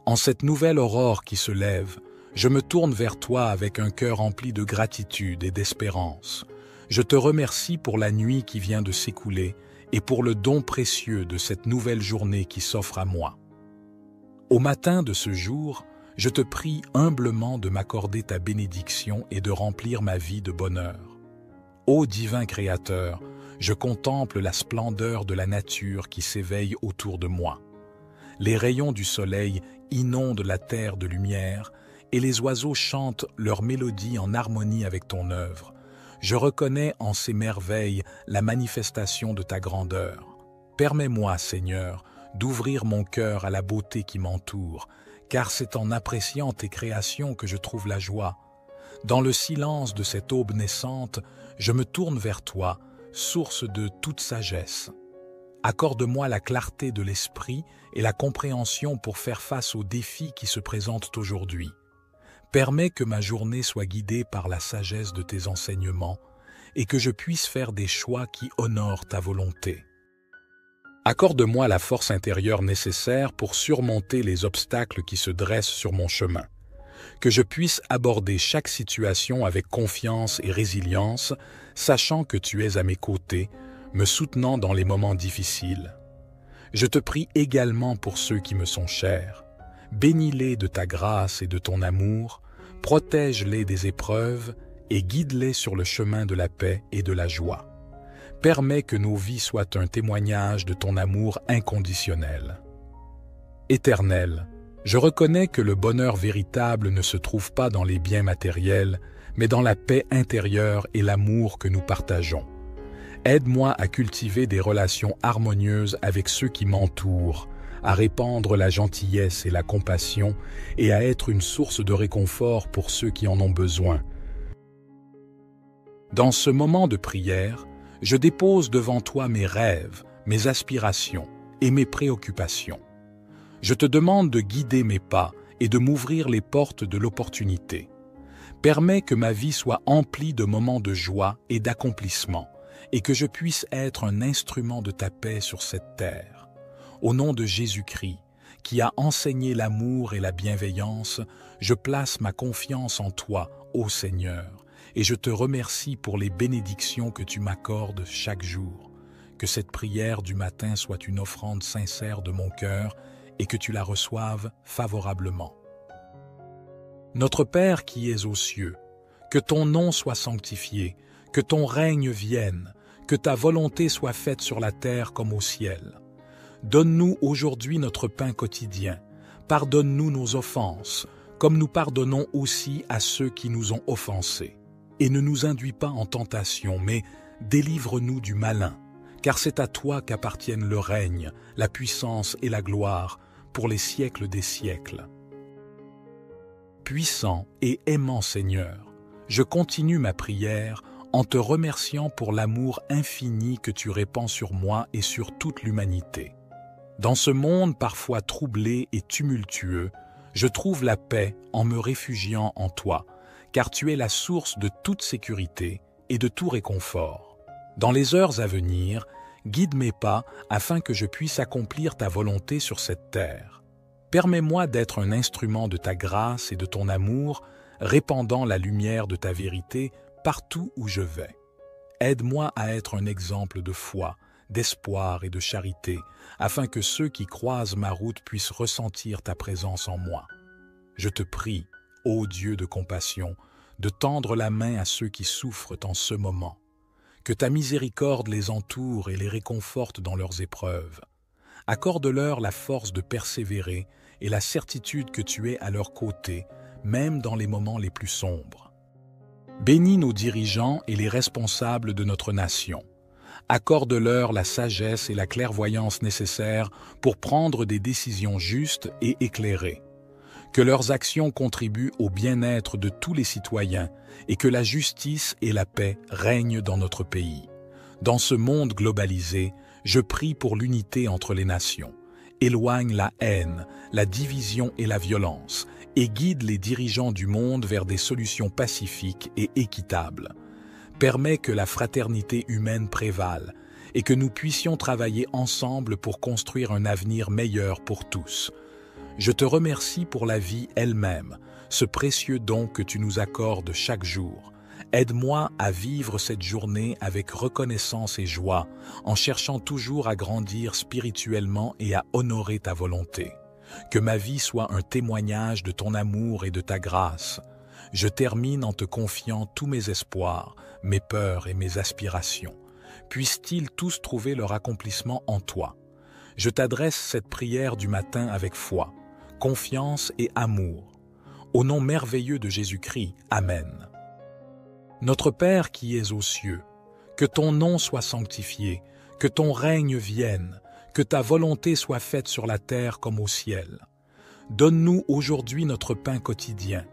en cette nouvelle aurore qui se lève, je me tourne vers toi avec un cœur rempli de gratitude et d'espérance. Je te remercie pour la nuit qui vient de s'écouler et pour le don précieux de cette nouvelle journée qui s'offre à moi. Au matin de ce jour, je te prie humblement de m'accorder ta bénédiction et de remplir ma vie de bonheur. Ô divin Créateur, je contemple la splendeur de la nature qui s'éveille autour de moi. Les rayons du soleil inondent la terre de lumière et les oiseaux chantent leur mélodie en harmonie avec ton œuvre. Je reconnais en ces merveilles la manifestation de ta grandeur. Permets-moi, Seigneur, d'ouvrir mon cœur à la beauté qui m'entoure, car c'est en appréciant tes créations que je trouve la joie. Dans le silence de cette aube naissante, je me tourne vers toi, source de toute sagesse. Accorde-moi la clarté de l'esprit et la compréhension pour faire face aux défis qui se présentent aujourd'hui. Permets que ma journée soit guidée par la sagesse de tes enseignements et que je puisse faire des choix qui honorent ta volonté. Accorde-moi la force intérieure nécessaire pour surmonter les obstacles qui se dressent sur mon chemin. Que je puisse aborder chaque situation avec confiance et résilience, sachant que tu es à mes côtés, me soutenant dans les moments difficiles. Je te prie également pour ceux qui me sont chers. Bénis-les de ta grâce et de ton amour, protège-les des épreuves et guide-les sur le chemin de la paix et de la joie. Permets que nos vies soient un témoignage de ton amour inconditionnel. Éternel, Je reconnais que le bonheur véritable ne se trouve pas dans les biens matériels, mais dans la paix intérieure et l'amour que nous partageons. Aide-moi à cultiver des relations harmonieuses avec ceux qui m'entourent, à répandre la gentillesse et la compassion et à être une source de réconfort pour ceux qui en ont besoin. Dans ce moment de prière, je dépose devant toi mes rêves, mes aspirations et mes préoccupations. Je te demande de guider mes pas et de m'ouvrir les portes de l'opportunité. Permets que ma vie soit emplie de moments de joie et d'accomplissement, et que je puisse être un instrument de ta paix sur cette terre. Au nom de Jésus-Christ, qui a enseigné l'amour et la bienveillance, je place ma confiance en toi, ô Seigneur, et je te remercie pour les bénédictions que tu m'accordes chaque jour. Que cette prière du matin soit une offrande sincère de mon cœur et que tu la reçoives favorablement. Notre Père qui es aux cieux, que ton nom soit sanctifié, que ton règne vienne, que ta volonté soit faite sur la terre comme au ciel. Donne-nous aujourd'hui notre pain quotidien. Pardonne-nous nos offenses, comme nous pardonnons aussi à ceux qui nous ont offensés. Et ne nous induis pas en tentation, mais délivre-nous du malin, car c'est à toi qu'appartiennent le règne, la puissance et la gloire, pour les siècles des siècles. Puissant et aimant Seigneur, je continue ma prière en te remerciant pour l'amour infini que tu répands sur moi et sur toute l'humanité. Dans ce monde parfois troublé et tumultueux, je trouve la paix en me réfugiant en toi, car tu es la source de toute sécurité et de tout réconfort. Dans les heures à venir, guide mes pas afin que je puisse accomplir ta volonté sur cette terre. Permets-moi d'être un instrument de ta grâce et de ton amour, répandant la lumière de ta vérité partout où je vais. Aide-moi à être un exemple de foi, d'espoir et de charité, afin que ceux qui croisent ma route puissent ressentir ta présence en moi. Je te prie, ô Dieu de compassion, de tendre la main à ceux qui souffrent en ce moment. Que ta miséricorde les entoure et les réconforte dans leurs épreuves. Accorde-leur la force de persévérer et la certitude que tu es à leur côté, même dans les moments les plus sombres. Bénis nos dirigeants et les responsables de notre nation. Accorde-leur la sagesse et la clairvoyance nécessaires pour prendre des décisions justes et éclairées. Que leurs actions contribuent au bien-être de tous les citoyens et que la justice et la paix règnent dans notre pays. Dans ce monde globalisé, je prie pour l'unité entre les nations. Éloigne la haine, la division et la violence et guide les dirigeants du monde vers des solutions pacifiques et équitables. Permets que la fraternité humaine prévale et que nous puissions travailler ensemble pour construire un avenir meilleur pour tous. Je te remercie pour la vie elle-même, ce précieux don que tu nous accordes chaque jour. Aide-moi à vivre cette journée avec reconnaissance et joie, en cherchant toujours à grandir spirituellement et à honorer ta volonté. Que ma vie soit un témoignage de ton amour et de ta grâce. Je termine en te confiant tous mes espoirs, mes peurs et mes aspirations. Puissent-ils tous trouver leur accomplissement en toi. Je t'adresse cette prière du matin avec foi, confiance et amour. Au nom merveilleux de Jésus-Christ, Amen. Notre Père qui es aux cieux, que ton nom soit sanctifié, que ton règne vienne, que ta volonté soit faite sur la terre comme au ciel. Donne-nous aujourd'hui notre pain quotidien.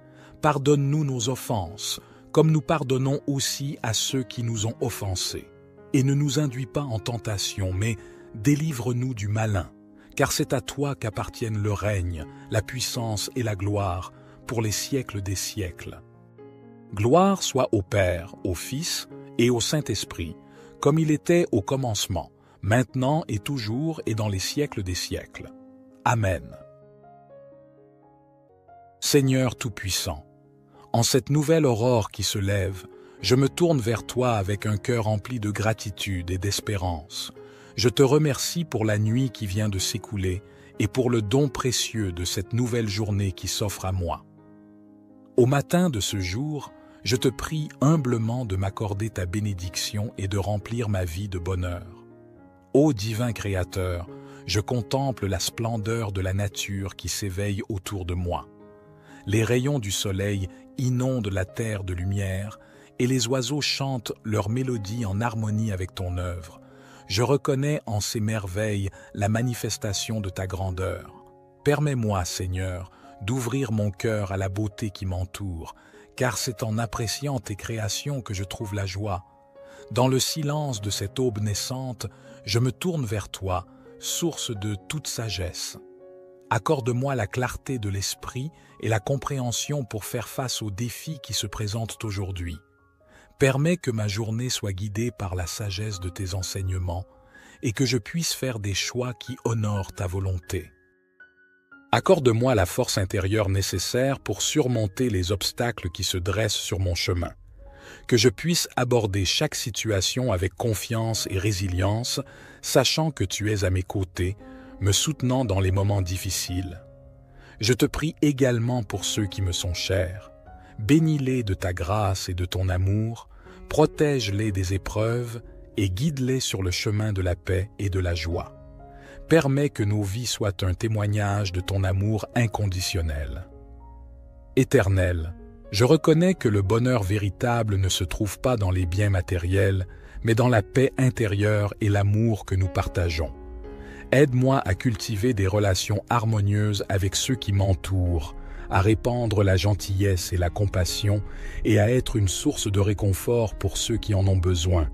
Pardonne-nous nos offenses, comme nous pardonnons aussi à ceux qui nous ont offensés. Et ne nous induis pas en tentation, mais délivre-nous du malin, car c'est à toi qu'appartiennent le règne, la puissance et la gloire, pour les siècles des siècles. Gloire soit au Père, au Fils et au Saint-Esprit, comme il était au commencement, maintenant et toujours et dans les siècles des siècles. Amen. Seigneur Tout-Puissant, en cette nouvelle aurore qui se lève, je me tourne vers toi avec un cœur empli de gratitude et d'espérance. Je te remercie pour la nuit qui vient de s'écouler et pour le don précieux de cette nouvelle journée qui s'offre à moi. Au matin de ce jour, je te prie humblement de m'accorder ta bénédiction et de remplir ma vie de bonheur. Ô divin Créateur, Je contemple la splendeur de la nature qui s'éveille autour de moi. Les rayons du soleil inondent la terre de lumière et les oiseaux chantent leur mélodie en harmonie avec ton œuvre. Je reconnais en ces merveilles la manifestation de ta grandeur. Permets-moi, Seigneur, d'ouvrir mon cœur à la beauté qui m'entoure, car c'est en appréciant tes créations que je trouve la joie. Dans le silence de cette aube naissante, je me tourne vers toi, source de toute sagesse. Accorde-moi la clarté de l'esprit et la compréhension pour faire face aux défis qui se présentent aujourd'hui. Permets que ma journée soit guidée par la sagesse de tes enseignements et que je puisse faire des choix qui honorent ta volonté. Accorde-moi la force intérieure nécessaire pour surmonter les obstacles qui se dressent sur mon chemin. Que je puisse aborder chaque situation avec confiance et résilience, sachant que tu es à mes côtés, me soutenant dans les moments difficiles. Je te prie également pour ceux qui me sont chers. Bénis-les de ta grâce et de ton amour, protège-les des épreuves et guide-les sur le chemin de la paix et de la joie. Permets que nos vies soient un témoignage de ton amour inconditionnel. Éternel, je reconnais que le bonheur véritable ne se trouve pas dans les biens matériels, mais dans la paix intérieure et l'amour que nous partageons. Aide-moi à cultiver des relations harmonieuses avec ceux qui m'entourent, à répandre la gentillesse et la compassion et à être une source de réconfort pour ceux qui en ont besoin.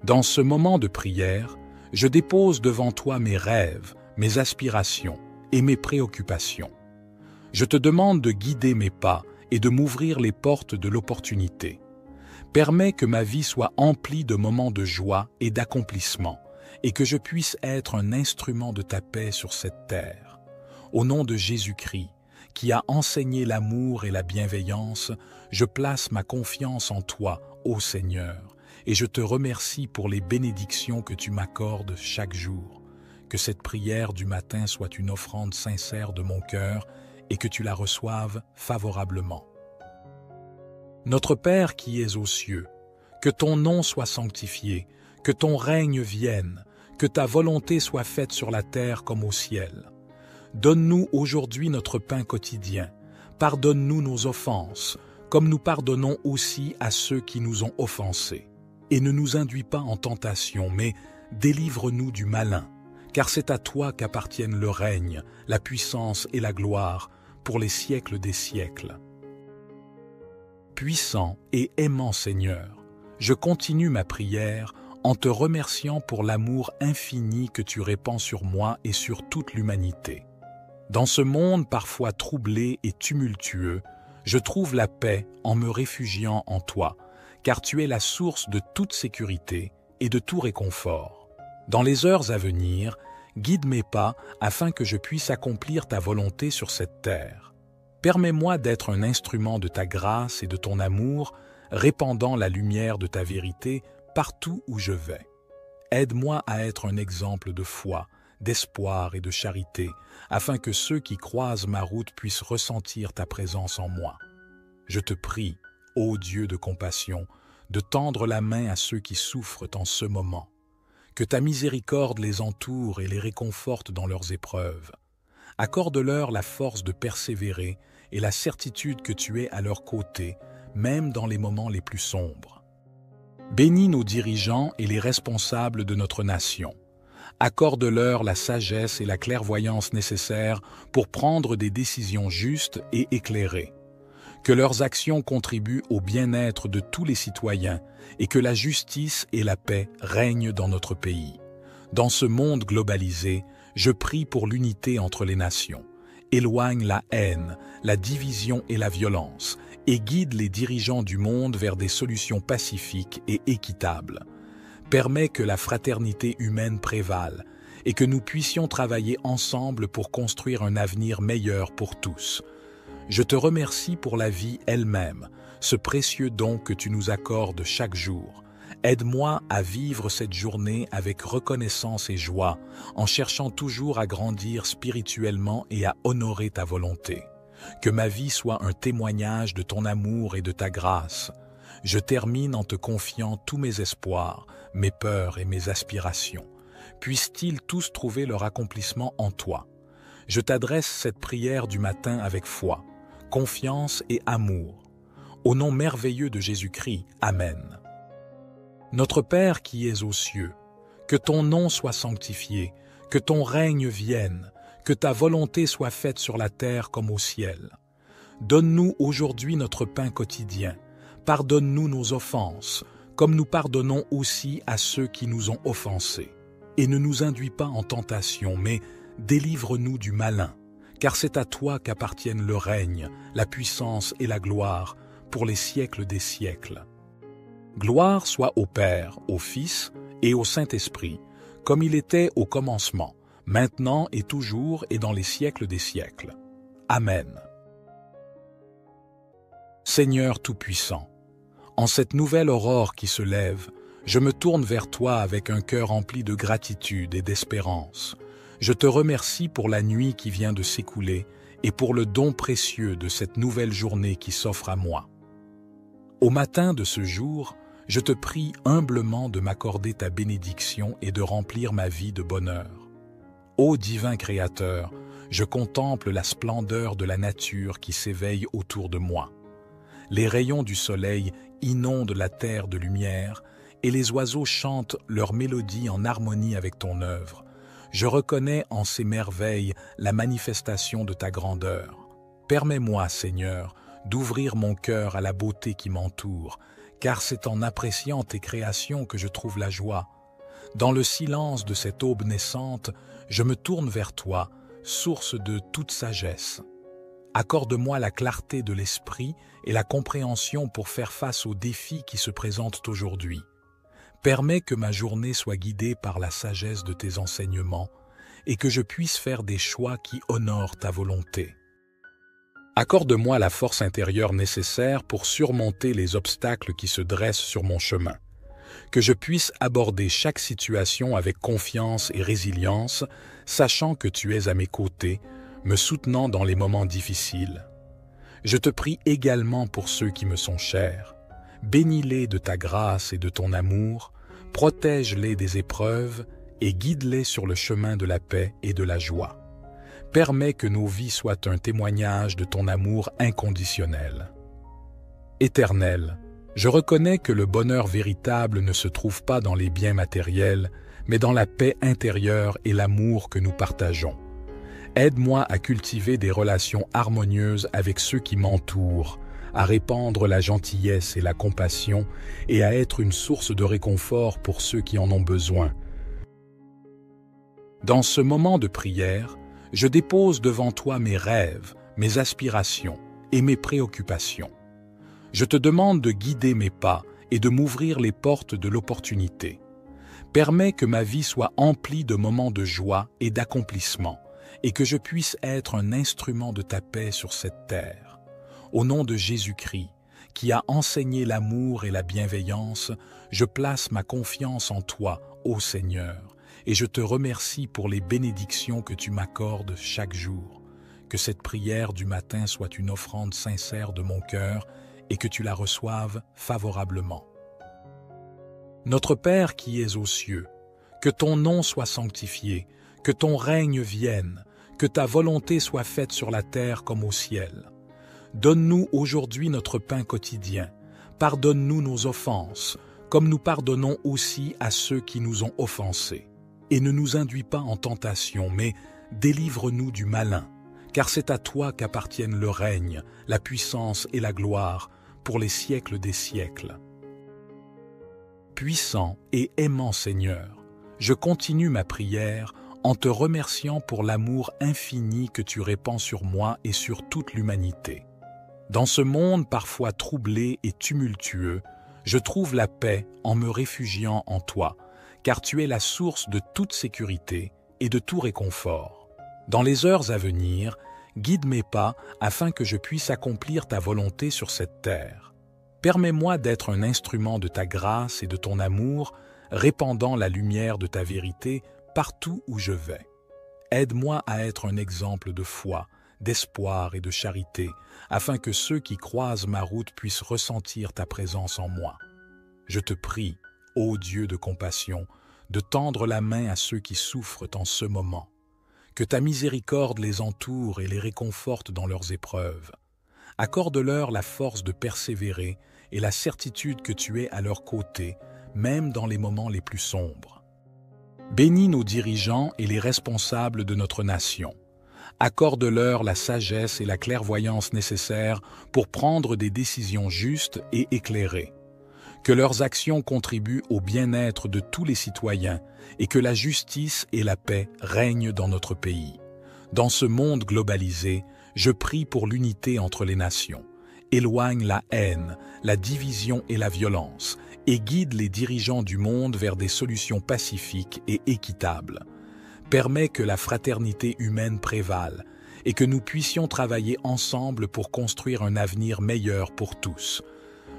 Dans ce moment de prière, je dépose devant toi mes rêves, mes aspirations et mes préoccupations. Je te demande de guider mes pas et de m'ouvrir les portes de l'opportunité. Permets que ma vie soit emplie de moments de joie et d'accomplissement, et que je puisse être un instrument de ta paix sur cette terre. Au nom de Jésus-Christ, qui a enseigné l'amour et la bienveillance, je place ma confiance en toi, ô Seigneur, et je te remercie pour les bénédictions que tu m'accordes chaque jour. Que cette prière du matin soit une offrande sincère de mon cœur et que tu la reçoives favorablement. Notre Père qui es aux cieux, que ton nom soit sanctifié, que ton règne vienne, que ta volonté soit faite sur la terre comme au ciel. Donne-nous aujourd'hui notre pain quotidien. Pardonne-nous nos offenses, comme nous pardonnons aussi à ceux qui nous ont offensés. Et ne nous induis pas en tentation, mais délivre-nous du malin, car c'est à toi qu'appartiennent le règne, la puissance et la gloire, pour les siècles des siècles. Puissant et aimant Seigneur, je continue ma prière en te remerciant pour l'amour infini que tu répands sur moi et sur toute l'humanité. Dans ce monde parfois troublé et tumultueux, je trouve la paix en me réfugiant en toi, car tu es la source de toute sécurité et de tout réconfort. Dans les heures à venir, guide mes pas afin que je puisse accomplir ta volonté sur cette terre. Permets-moi d'être un instrument de ta grâce et de ton amour, répandant la lumière de ta vérité partout où je vais. Aide-moi à être un exemple de foi, d'espoir et de charité, afin que ceux qui croisent ma route puissent ressentir ta présence en moi. Je te prie, ô Dieu de compassion, de tendre la main à ceux qui souffrent en ce moment. Que ta miséricorde les entoure et les réconforte dans leurs épreuves. Accorde-leur la force de persévérer et la certitude que tu es à leur côté, même dans les moments les plus sombres. Bénis nos dirigeants et les responsables de notre nation. Accorde-leur la sagesse et la clairvoyance nécessaires pour prendre des décisions justes et éclairées. Que leurs actions contribuent au bien-être de tous les citoyens et que la justice et la paix règnent dans notre pays. Dans ce monde globalisé, je prie pour l'unité entre les nations. Éloigne la haine, la division et la violence et guide les dirigeants du monde vers des solutions pacifiques et équitables. Permets que la fraternité humaine prévale et que nous puissions travailler ensemble pour construire un avenir meilleur pour tous. Je te remercie pour la vie elle-même, ce précieux don que tu nous accordes chaque jour. Aide-moi à vivre cette journée avec reconnaissance et joie, en cherchant toujours à grandir spirituellement et à honorer ta volonté. Que ma vie soit un témoignage de ton amour et de ta grâce. Je termine en te confiant tous mes espoirs, mes peurs et mes aspirations. Puissent-ils tous trouver leur accomplissement en toi. Je t'adresse cette prière du matin avec foi, confiance et amour. Au nom merveilleux de Jésus-Christ, Amen. Notre Père qui es aux cieux, que ton nom soit sanctifié, que ton règne vienne, que ta volonté soit faite sur la terre comme au ciel. Donne-nous aujourd'hui notre pain quotidien. Pardonne-nous nos offenses, comme nous pardonnons aussi à ceux qui nous ont offensés. Et ne nous induis pas en tentation, mais délivre-nous du malin, car c'est à toi qu'appartiennent le règne, la puissance et la gloire, pour les siècles des siècles. Gloire soit au Père, au Fils et au Saint-Esprit, comme il était au commencement, maintenant et toujours et dans les siècles des siècles. Amen. Seigneur Tout-Puissant, en cette nouvelle aurore qui se lève, je me tourne vers toi avec un cœur rempli de gratitude et d'espérance. Je te remercie pour la nuit qui vient de s'écouler et pour le don précieux de cette nouvelle journée qui s'offre à moi. Au matin de ce jour, je te prie humblement de m'accorder ta bénédiction et de remplir ma vie de bonheur. Ô divin Créateur, je contemple la splendeur de la nature qui s'éveille autour de moi. Les rayons du soleil inondent la terre de lumière et les oiseaux chantent leur mélodie en harmonie avec ton œuvre. Je reconnais en ces merveilles la manifestation de ta grandeur. Permets-moi, Seigneur, d'ouvrir mon cœur à la beauté qui m'entoure, car c'est en appréciant tes créations que je trouve la joie. Dans le silence de cette aube naissante, je me tourne vers toi, source de toute sagesse. Accorde-moi la clarté de l'esprit et la compréhension pour faire face aux défis qui se présentent aujourd'hui. Permets que ma journée soit guidée par la sagesse de tes enseignements et que je puisse faire des choix qui honorent ta volonté. Accorde-moi la force intérieure nécessaire pour surmonter les obstacles qui se dressent sur mon chemin. Que je puisse aborder chaque situation avec confiance et résilience, sachant que tu es à mes côtés, me soutenant dans les moments difficiles. Je te prie également pour ceux qui me sont chers. Bénis-les de ta grâce et de ton amour, protège-les des épreuves et guide-les sur le chemin de la paix et de la joie. Permets que nos vies soient un témoignage de ton amour inconditionnel. Éternel, je reconnais que le bonheur véritable ne se trouve pas dans les biens matériels, mais dans la paix intérieure et l'amour que nous partageons. Aide-moi à cultiver des relations harmonieuses avec ceux qui m'entourent, à répandre la gentillesse et la compassion et à être une source de réconfort pour ceux qui en ont besoin. Dans ce moment de prière, je dépose devant toi mes rêves, mes aspirations et mes préoccupations. Je te demande de guider mes pas et de m'ouvrir les portes de l'opportunité. Permets que ma vie soit emplie de moments de joie et d'accomplissement, et que je puisse être un instrument de ta paix sur cette terre. Au nom de Jésus-Christ, qui a enseigné l'amour et la bienveillance, je place ma confiance en toi, ô Seigneur, et je te remercie pour les bénédictions que tu m'accordes chaque jour. Que cette prière du matin soit une offrande sincère de mon cœur et que tu la reçoives favorablement. Notre Père qui es aux cieux, que ton nom soit sanctifié, que ton règne vienne, que ta volonté soit faite sur la terre comme au ciel. Donne-nous aujourd'hui notre pain quotidien. Pardonne-nous nos offenses, comme nous pardonnons aussi à ceux qui nous ont offensés. Et ne nous induis pas en tentation, mais délivre-nous du malin, car c'est à toi qu'appartiennent le règne, la puissance et la gloire, pour les siècles des siècles. Puissant et aimant Seigneur, je continue ma prière en te remerciant pour l'amour infini que tu répands sur moi et sur toute l'humanité. Dans ce monde parfois troublé et tumultueux, je trouve la paix en me réfugiant en toi, car tu es la source de toute sécurité et de tout réconfort. Dans les heures à venir, guide mes pas afin que je puisse accomplir ta volonté sur cette terre. Permets-moi d'être un instrument de ta grâce et de ton amour, répandant la lumière de ta vérité partout où je vais. Aide-moi à être un exemple de foi, d'espoir et de charité, afin que ceux qui croisent ma route puissent ressentir ta présence en moi. Je te prie, ô Dieu de compassion, de tendre la main à ceux qui souffrent en ce moment. Que ta miséricorde les entoure et les réconforte dans leurs épreuves. Accorde-leur la force de persévérer et la certitude que tu es à leur côté, même dans les moments les plus sombres. Bénis nos dirigeants et les responsables de notre nation. Accorde-leur la sagesse et la clairvoyance nécessaires pour prendre des décisions justes et éclairées. Que leurs actions contribuent au bien-être de tous les citoyens et que la justice et la paix règnent dans notre pays. Dans ce monde globalisé, je prie pour l'unité entre les nations. Éloigne la haine, la division et la violence, et guide les dirigeants du monde vers des solutions pacifiques et équitables. Permets que la fraternité humaine prévale et que nous puissions travailler ensemble pour construire un avenir meilleur pour tous.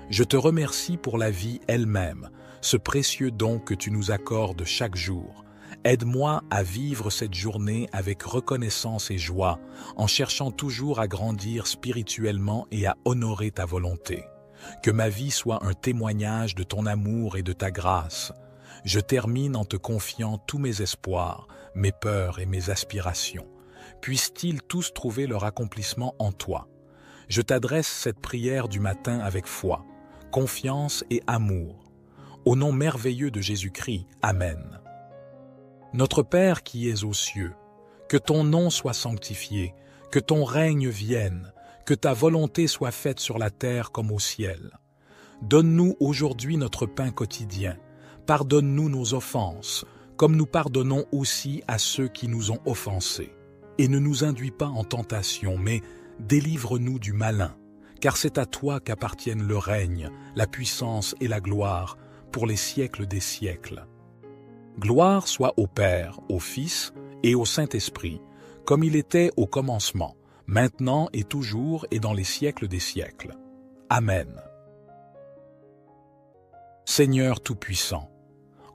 Je te remercie pour la vie elle-même, ce précieux don que tu nous accordes chaque jour. Aide-moi à vivre cette journée avec reconnaissance et joie, en cherchant toujours à grandir spirituellement et à honorer ta volonté. Que ma vie soit un témoignage de ton amour et de ta grâce. Je termine en te confiant tous mes espoirs, mes peurs et mes aspirations. Puissent-ils tous trouver leur accomplissement en toi. Je t'adresse cette prière du matin avec foi, confiance et amour. Au nom merveilleux de Jésus-Christ, Amen. Notre Père qui es aux cieux, que ton nom soit sanctifié, que ton règne vienne, que ta volonté soit faite sur la terre comme au ciel. Donne-nous aujourd'hui notre pain quotidien. Pardonne-nous nos offenses, comme nous pardonnons aussi à ceux qui nous ont offensés. Et ne nous induis pas en tentation, mais délivre-nous du malin, car c'est à toi qu'appartiennent le règne, la puissance et la gloire, pour les siècles des siècles. Gloire soit au Père, au Fils et au Saint-Esprit, comme il était au commencement, maintenant et toujours et dans les siècles des siècles. Amen. Seigneur Tout-Puissant,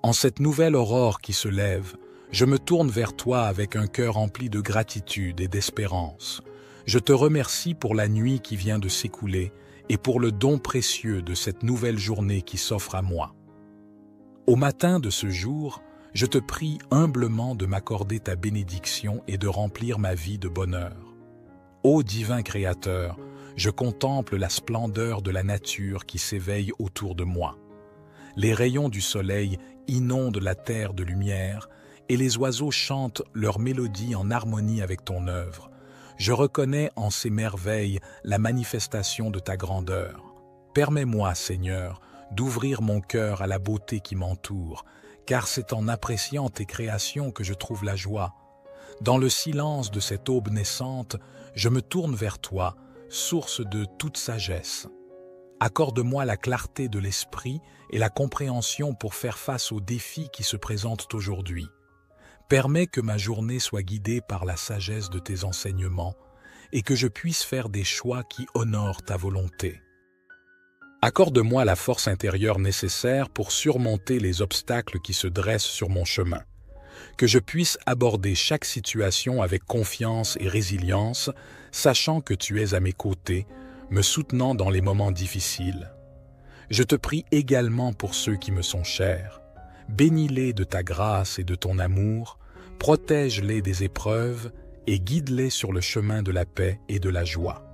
en cette nouvelle aurore qui se lève, je me tourne vers toi avec un cœur rempli de gratitude et d'espérance. Je te remercie pour la nuit qui vient de s'écouler et pour le don précieux de cette nouvelle journée qui s'offre à moi. Au matin de ce jour, je te prie humblement de m'accorder ta bénédiction et de remplir ma vie de bonheur. Ô divin Créateur, je contemple la splendeur de la nature qui s'éveille autour de moi. Les rayons du soleil inondent la terre de lumière et les oiseaux chantent leur mélodie en harmonie avec ton œuvre. Je reconnais en ces merveilles la manifestation de ta grandeur. Permets-moi, Seigneur, d'ouvrir mon cœur à la beauté qui m'entoure, car c'est en appréciant tes créations que je trouve la joie. Dans le silence de cette aube naissante, je me tourne vers toi, source de toute sagesse. Accorde-moi la clarté de l'esprit et la compréhension pour faire face aux défis qui se présentent aujourd'hui. Permets que ma journée soit guidée par la sagesse de tes enseignements et que je puisse faire des choix qui honorent ta volonté. Accorde-moi la force intérieure nécessaire pour surmonter les obstacles qui se dressent sur mon chemin. Que je puisse aborder chaque situation avec confiance et résilience, sachant que tu es à mes côtés, me soutenant dans les moments difficiles. Je te prie également pour ceux qui me sont chers. Bénis-les de ta grâce et de ton amour, protège-les des épreuves et guide-les sur le chemin de la paix et de la joie.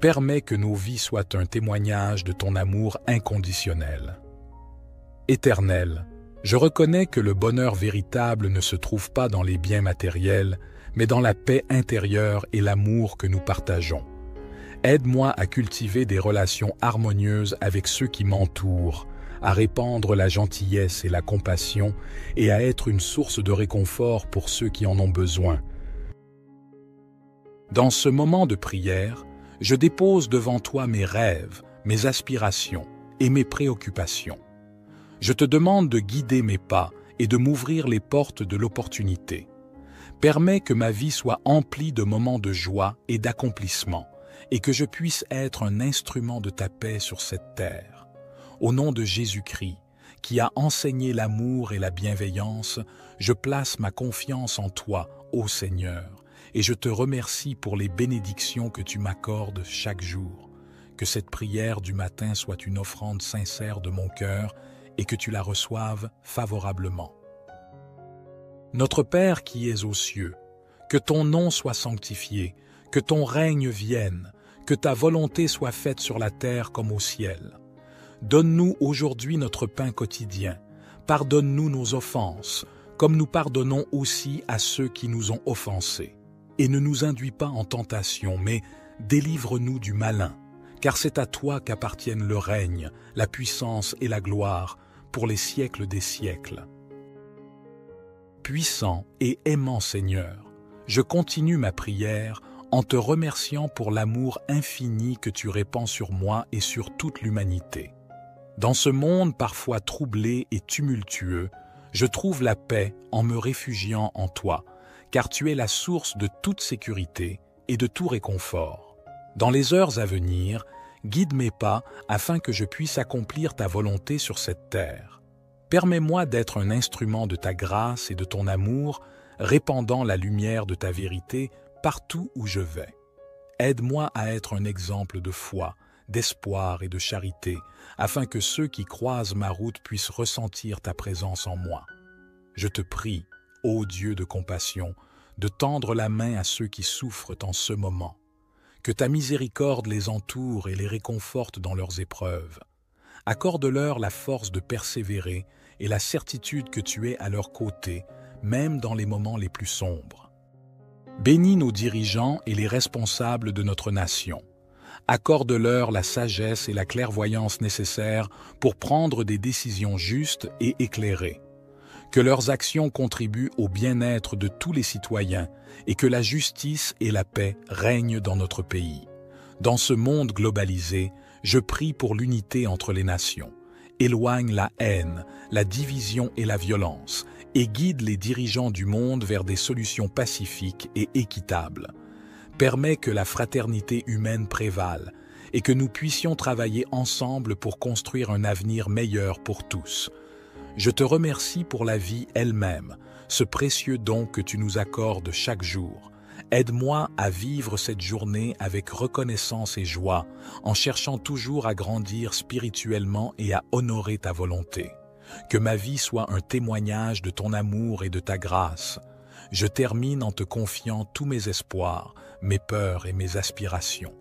Permets que nos vies soient un témoignage de ton amour inconditionnel. Éternel, je reconnais que le bonheur véritable ne se trouve pas dans les biens matériels, mais dans la paix intérieure et l'amour que nous partageons. Aide-moi à cultiver des relations harmonieuses avec ceux qui m'entourent, à répandre la gentillesse et la compassion et à être une source de réconfort pour ceux qui en ont besoin. Dans ce moment de prière, je dépose devant toi mes rêves, mes aspirations et mes préoccupations. Je te demande de guider mes pas et de m'ouvrir les portes de l'opportunité. Permets que ma vie soit emplie de moments de joie et d'accomplissement et que je puisse être un instrument de ta paix sur cette terre. Au nom de Jésus-Christ, qui a enseigné l'amour et la bienveillance, je place ma confiance en toi, ô Seigneur, et je te remercie pour les bénédictions que tu m'accordes chaque jour. Que cette prière du matin soit une offrande sincère de mon cœur et que tu la reçoives favorablement. Notre Père qui es aux cieux, que ton nom soit sanctifié, que ton règne vienne, que ta volonté soit faite sur la terre comme au ciel. Donne-nous aujourd'hui notre pain quotidien. Pardonne-nous nos offenses, comme nous pardonnons aussi à ceux qui nous ont offensés. Et ne nous induis pas en tentation, mais délivre-nous du malin, car c'est à toi qu'appartiennent le règne, la puissance et la gloire, pour les siècles des siècles. Puissant et aimant Seigneur, je continue ma prière en te remerciant pour l'amour infini que tu répands sur moi et sur toute l'humanité. Dans ce monde parfois troublé et tumultueux, je trouve la paix en me réfugiant en toi, car tu es la source de toute sécurité et de tout réconfort. Dans les heures à venir, guide mes pas afin que je puisse accomplir ta volonté sur cette terre. Permets-moi d'être un instrument de ta grâce et de ton amour, répandant la lumière de ta vérité partout où je vais. Aide-moi à être un exemple de foi, d'espoir et de charité, afin que ceux qui croisent ma route puissent ressentir ta présence en moi. Je te prie, ô Dieu de compassion, de tendre la main à ceux qui souffrent en ce moment. Que ta miséricorde les entoure et les réconforte dans leurs épreuves. Accorde-leur la force de persévérer et la certitude que tu es à leur côté, même dans les moments les plus sombres. Bénis nos dirigeants et les responsables de notre nation. Accorde-leur la sagesse et la clairvoyance nécessaires pour prendre des décisions justes et éclairées. Que leurs actions contribuent au bien-être de tous les citoyens et que la justice et la paix règnent dans notre pays. Dans ce monde globalisé, je prie pour l'unité entre les nations. Éloigne la haine, la division et la violence, et guide les dirigeants du monde vers des solutions pacifiques et équitables. Permets que la fraternité humaine prévale et que nous puissions travailler ensemble pour construire un avenir meilleur pour tous. Je te remercie pour la vie elle-même, ce précieux don que tu nous accordes chaque jour. Aide-moi à vivre cette journée avec reconnaissance et joie, en cherchant toujours à grandir spirituellement et à honorer ta volonté. Que ma vie soit un témoignage de ton amour et de ta grâce. Je termine en te confiant tous mes espoirs, mes peurs et mes aspirations.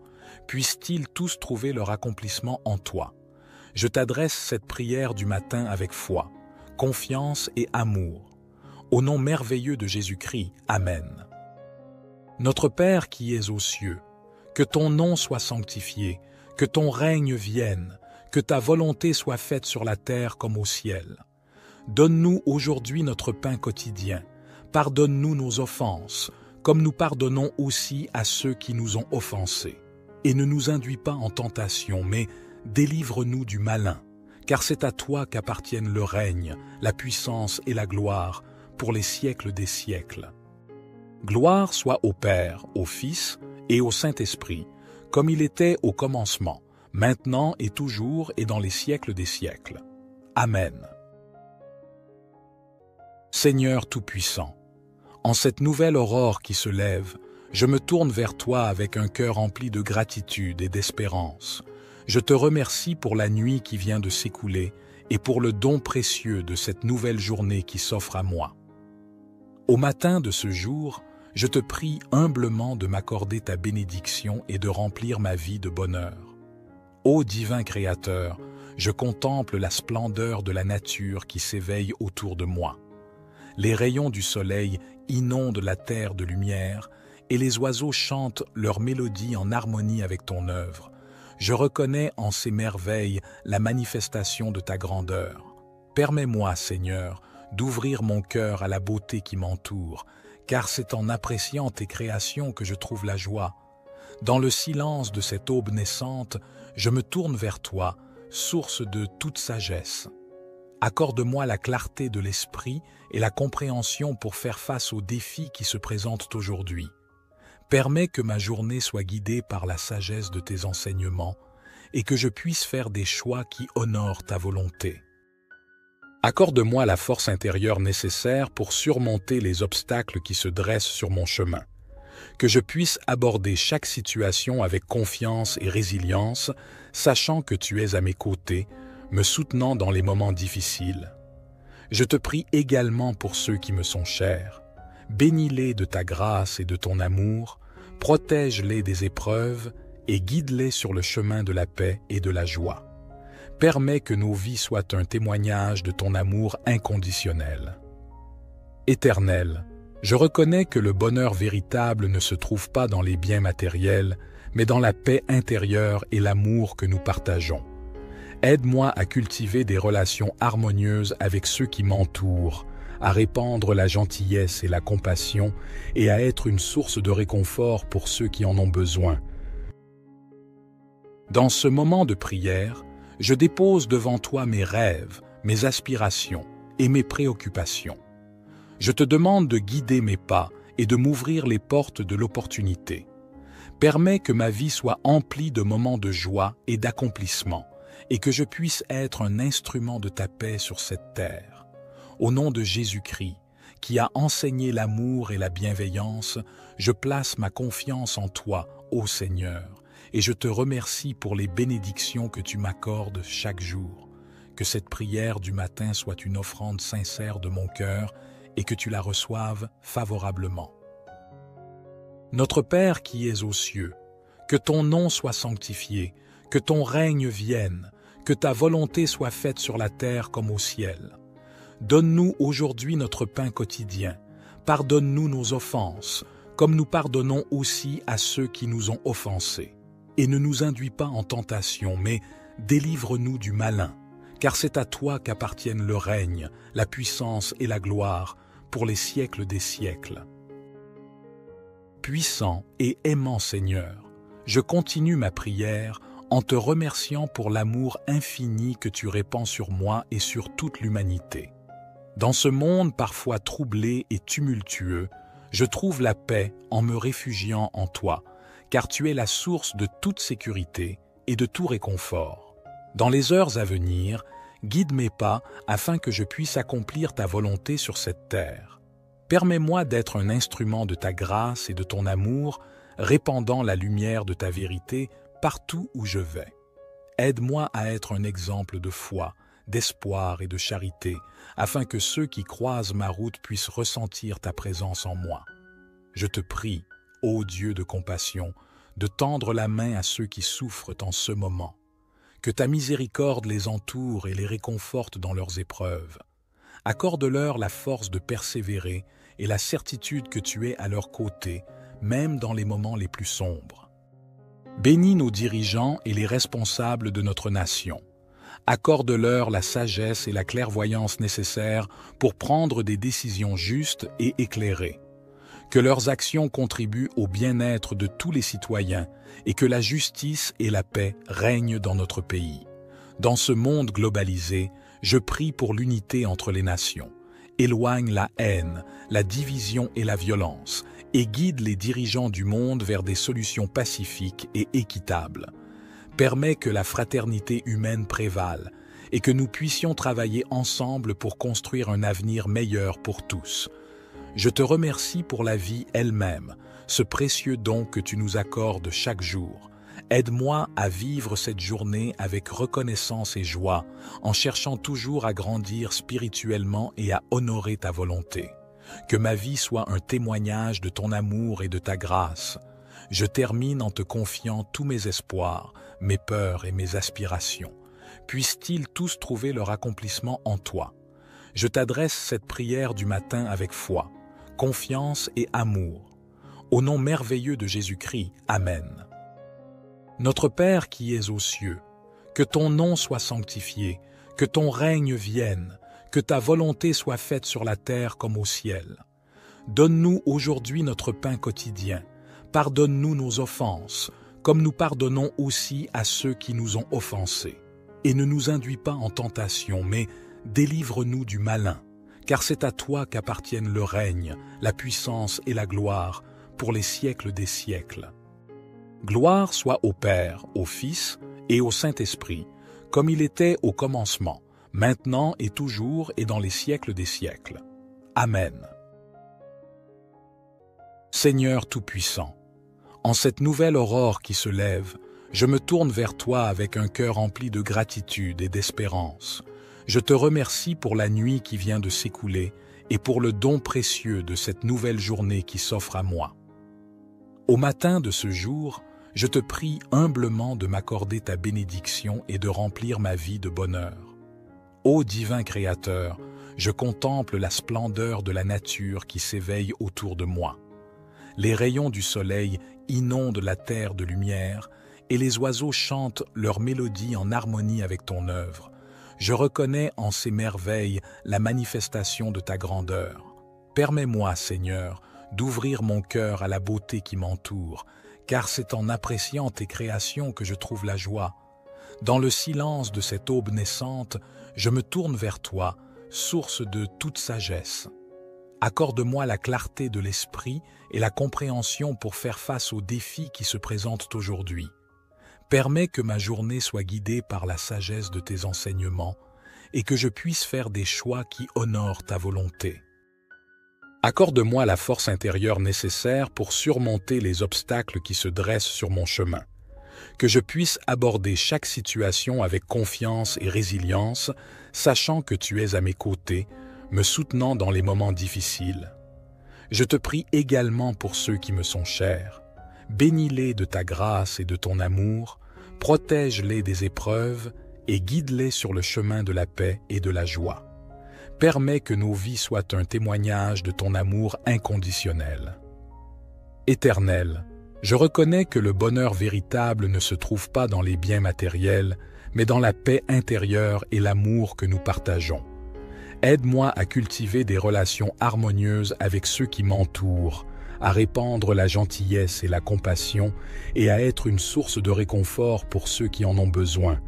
Puissent-ils tous trouver leur accomplissement en toi. Je t'adresse cette prière du matin avec foi, confiance et amour. Au nom merveilleux de Jésus-Christ, Amen. Notre Père qui es aux cieux, que ton nom soit sanctifié, que ton règne vienne, que ta volonté soit faite sur la terre comme au ciel. Donne-nous aujourd'hui notre pain quotidien. Pardonne-nous nos offenses, comme nous pardonnons aussi à ceux qui nous ont offensés. Et ne nous induis pas en tentation, mais délivre-nous du malin, car c'est à toi qu'appartiennent le règne, la puissance et la gloire, pour les siècles des siècles. Gloire soit au Père, au Fils et au Saint-Esprit, comme il était au commencement, maintenant et toujours et dans les siècles des siècles. Amen. Seigneur Tout-Puissant, en cette nouvelle aurore qui se lève, je me tourne vers toi avec un cœur rempli de gratitude et d'espérance. Je te remercie pour la nuit qui vient de s'écouler et pour le don précieux de cette nouvelle journée qui s'offre à moi. Au matin de ce jour, je te prie humblement de m'accorder ta bénédiction et de remplir ma vie de bonheur. Ô divin Créateur, je contemple la splendeur de la nature qui s'éveille autour de moi. Les rayons du soleil inondent la terre de lumière et les oiseaux chantent leur mélodie en harmonie avec ton œuvre. Je reconnais en ces merveilles la manifestation de ta grandeur. Permets-moi, Seigneur, d'ouvrir mon cœur à la beauté qui m'entoure, car c'est en appréciant tes créations que je trouve la joie. Dans le silence de cette aube naissante, je me tourne vers toi, source de toute sagesse. Accorde-moi la clarté de l'esprit et la compréhension pour faire face aux défis qui se présentent aujourd'hui. Permets que ma journée soit guidée par la sagesse de tes enseignements et que je puisse faire des choix qui honorent ta volonté. Accorde-moi la force intérieure nécessaire pour surmonter les obstacles qui se dressent sur mon chemin. Que je puisse aborder chaque situation avec confiance et résilience, sachant que tu es à mes côtés, me soutenant dans les moments difficiles. Je te prie également pour ceux qui me sont chers. Bénis-les de ta grâce et de ton amour, protège-les des épreuves et guide-les sur le chemin de la paix et de la joie. Permets que nos vies soient un témoignage de ton amour inconditionnel. Éternel, je reconnais que le bonheur véritable ne se trouve pas dans les biens matériels, mais dans la paix intérieure et l'amour que nous partageons. Aide-moi à cultiver des relations harmonieuses avec ceux qui m'entourent, à répandre la gentillesse et la compassion et à être une source de réconfort pour ceux qui en ont besoin. Dans ce moment de prière, je dépose devant toi mes rêves, mes aspirations et mes préoccupations. Je te demande de guider mes pas et de m'ouvrir les portes de l'opportunité. Permets que ma vie soit emplie de moments de joie et d'accomplissement, et que je puisse être un instrument de ta paix sur cette terre. Au nom de Jésus-Christ, qui a enseigné l'amour et la bienveillance, je place ma confiance en toi, ô Seigneur, et je te remercie pour les bénédictions que tu m'accordes chaque jour. Que cette prière du matin soit une offrande sincère de mon cœur et que tu la reçoives favorablement. Notre Père qui es aux cieux, que ton nom soit sanctifié, que ton règne vienne, que ta volonté soit faite sur la terre comme au ciel. Donne-nous aujourd'hui notre pain quotidien. Pardonne-nous nos offenses, comme nous pardonnons aussi à ceux qui nous ont offensés. Et ne nous induis pas en tentation, mais délivre-nous du malin, car c'est à toi qu'appartiennent le règne, la puissance et la gloire, pour les siècles des siècles. Puissant et aimant Seigneur, je continue ma prière en te remerciant pour l'amour infini que tu répands sur moi et sur toute l'humanité. Dans ce monde parfois troublé et tumultueux, je trouve la paix en me réfugiant en toi, car tu es la source de toute sécurité et de tout réconfort. Dans les heures à venir, guide mes pas afin que je puisse accomplir ta volonté sur cette terre. Permets-moi d'être un instrument de ta grâce et de ton amour, répandant la lumière de ta vérité partout où je vais. Aide-moi à être un exemple de foi, d'espoir et de charité, afin que ceux qui croisent ma route puissent ressentir ta présence en moi. Je te prie, ô Dieu de compassion, de tendre la main à ceux qui souffrent en ce moment. Que ta miséricorde les entoure et les réconforte dans leurs épreuves. Accorde-leur la force de persévérer et la certitude que tu es à leur côté, même dans les moments les plus sombres. Bénis nos dirigeants et les responsables de notre nation. Accorde-leur la sagesse et la clairvoyance nécessaires pour prendre des décisions justes et éclairées. Que leurs actions contribuent au bien-être de tous les citoyens et que la justice et la paix règnent dans notre pays. Dans ce monde globalisé, je prie pour l'unité entre les nations. Éloigne la haine, la division et la violence, et guide les dirigeants du monde vers des solutions pacifiques et équitables. Permets que la fraternité humaine prévale et que nous puissions travailler ensemble pour construire un avenir meilleur pour tous. Je te remercie pour la vie elle-même, ce précieux don que tu nous accordes chaque jour. Aide-moi à vivre cette journée avec reconnaissance et joie, en cherchant toujours à grandir spirituellement et à honorer ta volonté. Que ma vie soit un témoignage de ton amour et de ta grâce. Je termine en te confiant tous mes espoirs, mes peurs et mes aspirations. Puissent-ils tous trouver leur accomplissement en toi. Je t'adresse cette prière du matin avec foi, confiance et amour. Au nom merveilleux de Jésus-Christ, Amen. Notre Père qui es aux cieux, que ton nom soit sanctifié, que ton règne vienne, que ta volonté soit faite sur la terre comme au ciel. Donne-nous aujourd'hui notre pain quotidien. Pardonne-nous nos offenses, comme nous pardonnons aussi à ceux qui nous ont offensés. Et ne nous induis pas en tentation, mais délivre-nous du malin, car c'est à toi qu'appartiennent le règne, la puissance et la gloire, pour les siècles des siècles. Gloire soit au Père, au Fils et au Saint-Esprit, comme il était au commencement, maintenant et toujours et dans les siècles des siècles. Amen. Seigneur Tout-Puissant, en cette nouvelle aurore qui se lève, je me tourne vers toi avec un cœur rempli de gratitude et d'espérance. Je te remercie pour la nuit qui vient de s'écouler et pour le don précieux de cette nouvelle journée qui s'offre à moi. Au matin de ce jour, je te prie humblement de m'accorder ta bénédiction et de remplir ma vie de bonheur. Ô divin Créateur, je contemple la splendeur de la nature qui s'éveille autour de moi. Les rayons du soleil inondent la terre de lumière et les oiseaux chantent leur mélodie en harmonie avec ton œuvre. Je reconnais en ces merveilles la manifestation de ta grandeur. Permets-moi, Seigneur, d'ouvrir mon cœur à la beauté qui m'entoure, car c'est en appréciant tes créations que je trouve la joie. Dans le silence de cette aube naissante, je me tourne vers toi, source de toute sagesse. Accorde-moi la clarté de l'esprit et la compréhension pour faire face aux défis qui se présentent aujourd'hui. Permets que ma journée soit guidée par la sagesse de tes enseignements et que je puisse faire des choix qui honorent ta volonté. Accorde-moi la force intérieure nécessaire pour surmonter les obstacles qui se dressent sur mon chemin. Que je puisse aborder chaque situation avec confiance et résilience, sachant que tu es à mes côtés, me soutenant dans les moments difficiles. Je te prie également pour ceux qui me sont chers. Bénis-les de ta grâce et de ton amour, protège-les des épreuves et guide-les sur le chemin de la paix et de la joie. Permets que nos vies soient un témoignage de ton amour inconditionnel. Éternel, je reconnais que le bonheur véritable ne se trouve pas dans les biens matériels, mais dans la paix intérieure et l'amour que nous partageons. Aide-moi à cultiver des relations harmonieuses avec ceux qui m'entourent, à répandre la gentillesse et la compassion et à être une source de réconfort pour ceux qui en ont besoin.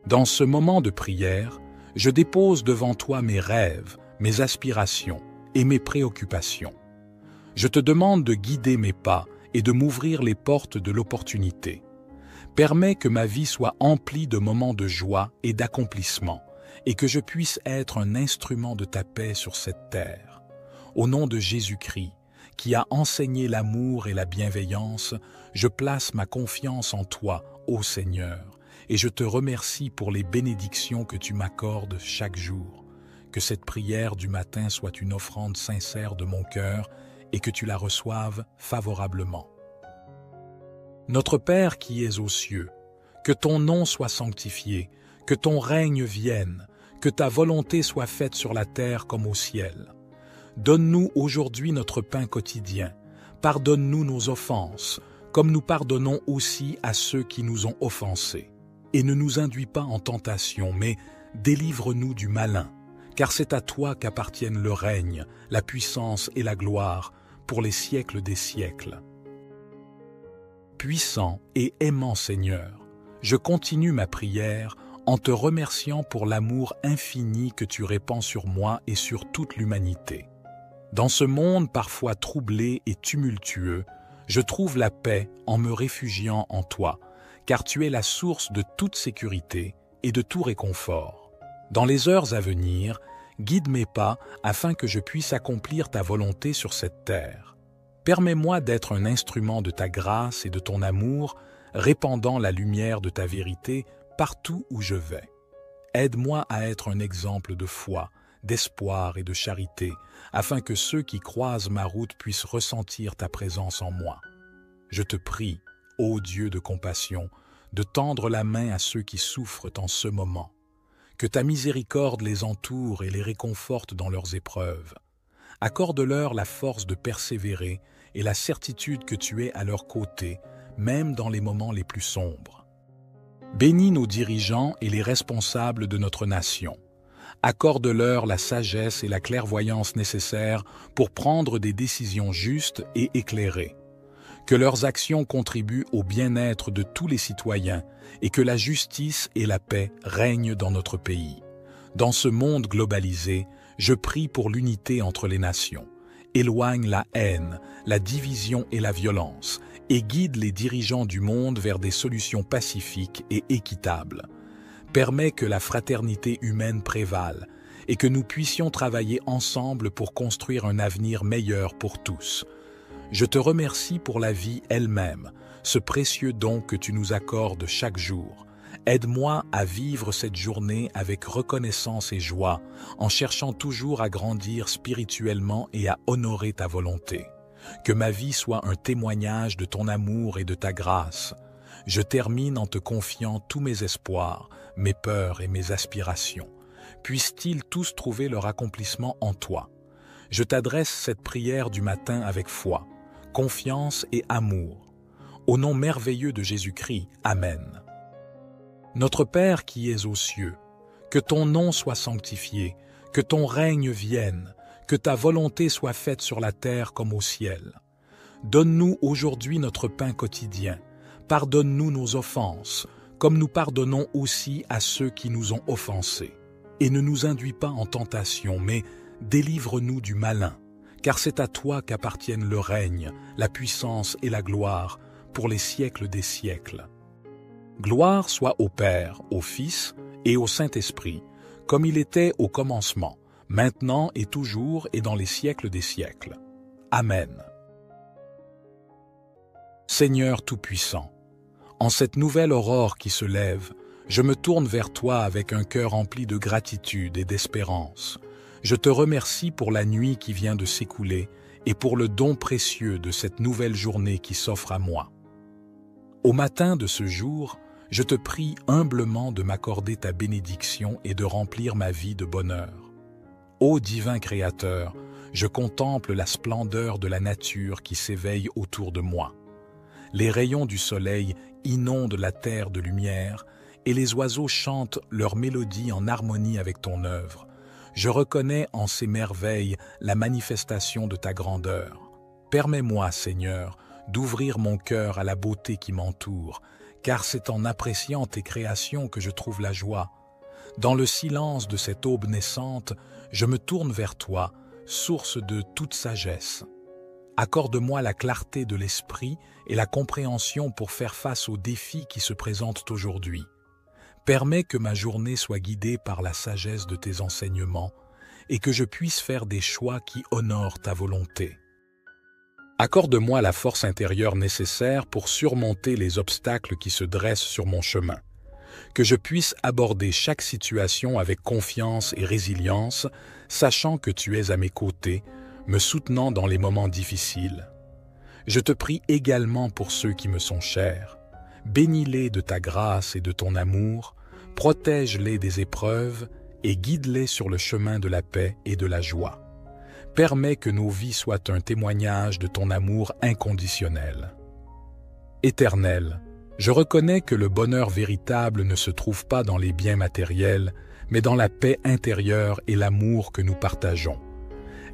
Dans ce moment de prière, je dépose devant toi mes rêves, mes aspirations et mes préoccupations. Je te demande de guider mes pas et de m'ouvrir les portes de l'opportunité. Permets que ma vie soit emplie de moments de joie et d'accomplissement, et que je puisse être un instrument de ta paix sur cette terre. Au nom de Jésus-Christ, qui a enseigné l'amour et la bienveillance, je place ma confiance en toi, ô Seigneur, et je te remercie pour les bénédictions que tu m'accordes chaque jour. Que cette prière du matin soit une offrande sincère de mon cœur et que tu la reçoives favorablement. Notre Père qui es aux cieux, que ton nom soit sanctifié, que ton règne vienne, que ta volonté soit faite sur la terre comme au ciel. Donne-nous aujourd'hui notre pain quotidien. Pardonne-nous nos offenses, comme nous pardonnons aussi à ceux qui nous ont offensés. Et ne nous induis pas en tentation, mais délivre-nous du malin, car c'est à toi qu'appartiennent le règne, la puissance et la gloire, pour les siècles des siècles. Puissant et aimant Seigneur, je continue ma prière en te remerciant pour l'amour infini que tu répands sur moi et sur toute l'humanité. Dans ce monde parfois troublé et tumultueux, je trouve la paix en me réfugiant en toi, car tu es la source de toute sécurité et de tout réconfort. Dans les heures à venir, guide mes pas afin que je puisse accomplir ta volonté sur cette terre. Permets-moi d'être un instrument de ta grâce et de ton amour, répandant la lumière de ta vérité partout où je vais. Aide-moi à être un exemple de foi, d'espoir et de charité, afin que ceux qui croisent ma route puissent ressentir ta présence en moi. Je te prie, ô Dieu de compassion, de tendre la main à ceux qui souffrent en ce moment. Que ta miséricorde les entoure et les réconforte dans leurs épreuves. Accorde-leur la force de persévérer et la certitude que tu es à leur côté, même dans les moments les plus sombres. Bénis nos dirigeants et les responsables de notre nation. Accorde-leur la sagesse et la clairvoyance nécessaires pour prendre des décisions justes et éclairées. Que leurs actions contribuent au bien-être de tous les citoyens et que la justice et la paix règnent dans notre pays. Dans ce monde globalisé, je prie pour l'unité entre les nations. Éloigne la haine, la division et la violence, et guide les dirigeants du monde vers des solutions pacifiques et équitables. Permets que la fraternité humaine prévale et que nous puissions travailler ensemble pour construire un avenir meilleur pour tous. Je te remercie pour la vie elle-même, ce précieux don que tu nous accordes chaque jour. Aide-moi à vivre cette journée avec reconnaissance et joie, en cherchant toujours à grandir spirituellement et à honorer ta volonté. Que ma vie soit un témoignage de ton amour et de ta grâce. Je termine en te confiant tous mes espoirs, mes peurs et mes aspirations. Puissent-ils tous trouver leur accomplissement en toi. Je t'adresse cette prière du matin avec foi, confiance et amour. Au nom merveilleux de Jésus-Christ, Amen. Notre Père qui es aux cieux, que ton nom soit sanctifié, que ton règne vienne, que ta volonté soit faite sur la terre comme au ciel. Donne-nous aujourd'hui notre pain quotidien. Pardonne-nous nos offenses, comme nous pardonnons aussi à ceux qui nous ont offensés. Et ne nous induis pas en tentation, mais délivre-nous du malin, car c'est à toi qu'appartiennent le règne, la puissance et la gloire, pour les siècles des siècles. Gloire soit au Père, au Fils et au Saint-Esprit, comme il était au commencement, maintenant et toujours et dans les siècles des siècles. Amen. Seigneur Tout-Puissant, en cette nouvelle aurore qui se lève, je me tourne vers toi avec un cœur rempli de gratitude et d'espérance. Je te remercie pour la nuit qui vient de s'écouler et pour le don précieux de cette nouvelle journée qui s'offre à moi. Au matin de ce jour, je te prie humblement de m'accorder ta bénédiction et de remplir ma vie de bonheur. Ô divin Créateur, je contemple la splendeur de la nature qui s'éveille autour de moi. Les rayons du soleil inondent la terre de lumière et les oiseaux chantent leur mélodie en harmonie avec ton œuvre. Je reconnais en ces merveilles la manifestation de ta grandeur. Permets-moi, Seigneur, d'ouvrir mon cœur à la beauté qui m'entoure, car c'est en appréciant tes créations que je trouve la joie. Dans le silence de cette aube naissante, je me tourne vers toi, source de toute sagesse. Accorde-moi la clarté de l'esprit et la compréhension pour faire face aux défis qui se présentent aujourd'hui. Permets que ma journée soit guidée par la sagesse de tes enseignements et que je puisse faire des choix qui honorent ta volonté. Accorde-moi la force intérieure nécessaire pour surmonter les obstacles qui se dressent sur mon chemin. Que je puisse aborder chaque situation avec confiance et résilience, sachant que tu es à mes côtés, me soutenant dans les moments difficiles. Je te prie également pour ceux qui me sont chers. Bénis-les de ta grâce et de ton amour, protège-les des épreuves et guide-les sur le chemin de la paix et de la joie. Permets que nos vies soient un témoignage de ton amour inconditionnel. Éternel, je reconnais que le bonheur véritable ne se trouve pas dans les biens matériels, mais dans la paix intérieure et l'amour que nous partageons.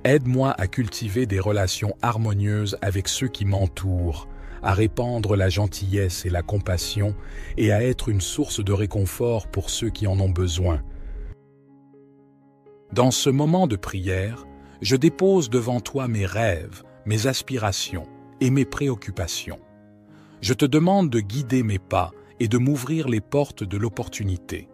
Aide-moi à cultiver des relations harmonieuses avec ceux qui m'entourent, à répandre la gentillesse et la compassion et à être une source de réconfort pour ceux qui en ont besoin. Dans ce moment de prière, je dépose devant toi mes rêves, mes aspirations et mes préoccupations. Je te demande de guider mes pas et de m'ouvrir les portes de l'opportunité.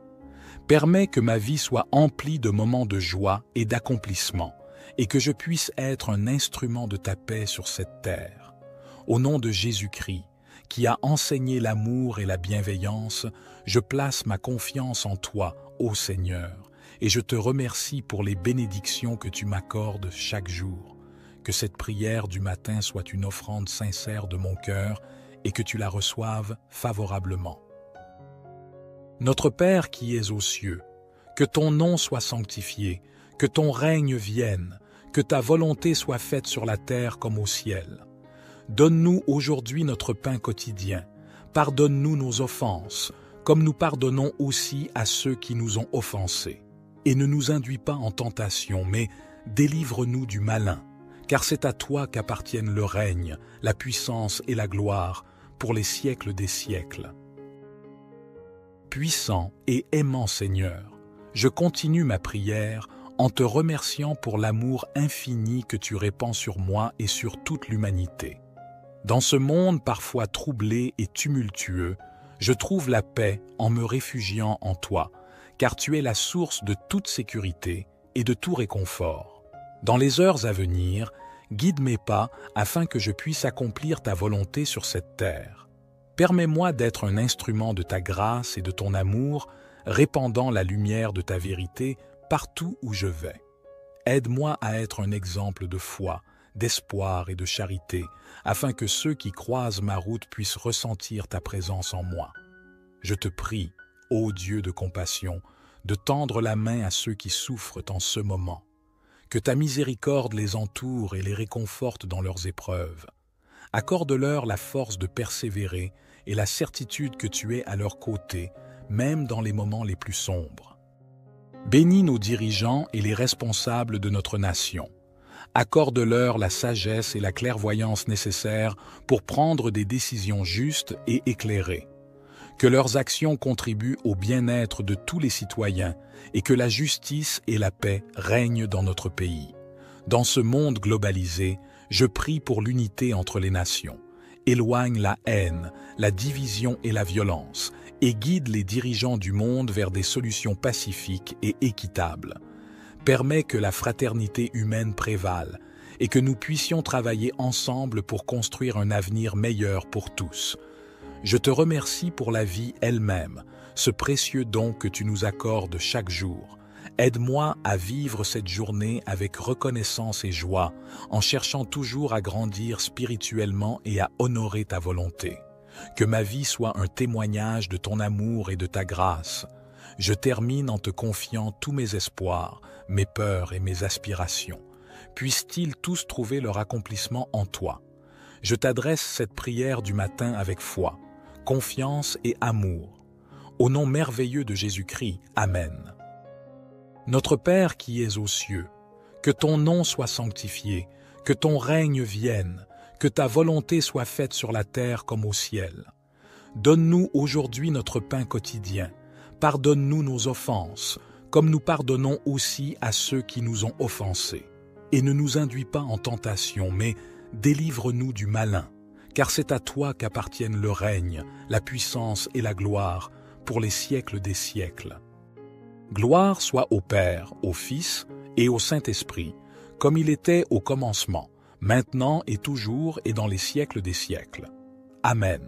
Permets que ma vie soit emplie de moments de joie et d'accomplissement et que je puisse être un instrument de ta paix sur cette terre. Au nom de Jésus-Christ, qui a enseigné l'amour et la bienveillance, je place ma confiance en toi, ô Seigneur, et je te remercie pour les bénédictions que tu m'accordes chaque jour. Que cette prière du matin soit une offrande sincère de mon cœur et que tu la reçoives favorablement. Notre Père qui es aux cieux, que ton nom soit sanctifié, que ton règne vienne, que ta volonté soit faite sur la terre comme au ciel. Donne-nous aujourd'hui notre pain quotidien. Pardonne-nous nos offenses, comme nous pardonnons aussi à ceux qui nous ont offensés. Et ne nous induis pas en tentation, mais délivre-nous du malin, car c'est à toi qu'appartiennent le règne, la puissance et la gloire, pour les siècles des siècles. Puissant et aimant Seigneur, je continue ma prière en te remerciant pour l'amour infini que tu répands sur moi et sur toute l'humanité. Dans ce monde parfois troublé et tumultueux, je trouve la paix en me réfugiant en toi, car tu es la source de toute sécurité et de tout réconfort. Dans les heures à venir, guide mes pas afin que je puisse accomplir ta volonté sur cette terre. Permets-moi d'être un instrument de ta grâce et de ton amour, répandant la lumière de ta vérité partout où je vais. Aide-moi à être un exemple de foi, d'espoir et de charité, afin que ceux qui croisent ma route puissent ressentir ta présence en moi. Je te prie, ô Dieu de compassion, de tendre la main à ceux qui souffrent en ce moment. Que ta miséricorde les entoure et les réconforte dans leurs épreuves. Accorde-leur la force de persévérer et la certitude que tu es à leur côté, même dans les moments les plus sombres. Bénis nos dirigeants et les responsables de notre nation. Accorde-leur la sagesse et la clairvoyance nécessaires pour prendre des décisions justes et éclairées. Que leurs actions contribuent au bien-être de tous les citoyens et que la justice et la paix règnent dans notre pays. Dans ce monde globalisé, je prie pour l'unité entre les nations. Éloigne la haine, la division et la violence, et guide les dirigeants du monde vers des solutions pacifiques et équitables. Permets que la fraternité humaine prévale et que nous puissions travailler ensemble pour construire un avenir meilleur pour tous. Je te remercie pour la vie elle-même, ce précieux don que tu nous accordes chaque jour. Aide-moi à vivre cette journée avec reconnaissance et joie, en cherchant toujours à grandir spirituellement et à honorer ta volonté. Que ma vie soit un témoignage de ton amour et de ta grâce. Je termine en te confiant tous mes espoirs, mes peurs et mes aspirations. Puissent-ils tous trouver leur accomplissement en toi. Je t'adresse cette prière du matin avec foi, confiance et amour. Au nom merveilleux de Jésus-Christ, Amen. Notre Père qui es aux cieux, que ton nom soit sanctifié, que ton règne vienne, que ta volonté soit faite sur la terre comme au ciel. Donne-nous aujourd'hui notre pain quotidien. Pardonne-nous nos offenses, comme nous pardonnons aussi à ceux qui nous ont offensés. Et ne nous induis pas en tentation, mais délivre-nous du malin, car c'est à toi qu'appartiennent le règne, la puissance et la gloire, pour les siècles des siècles. Gloire soit au Père, au Fils et au Saint-Esprit, comme il était au commencement, maintenant et toujours et dans les siècles des siècles. Amen.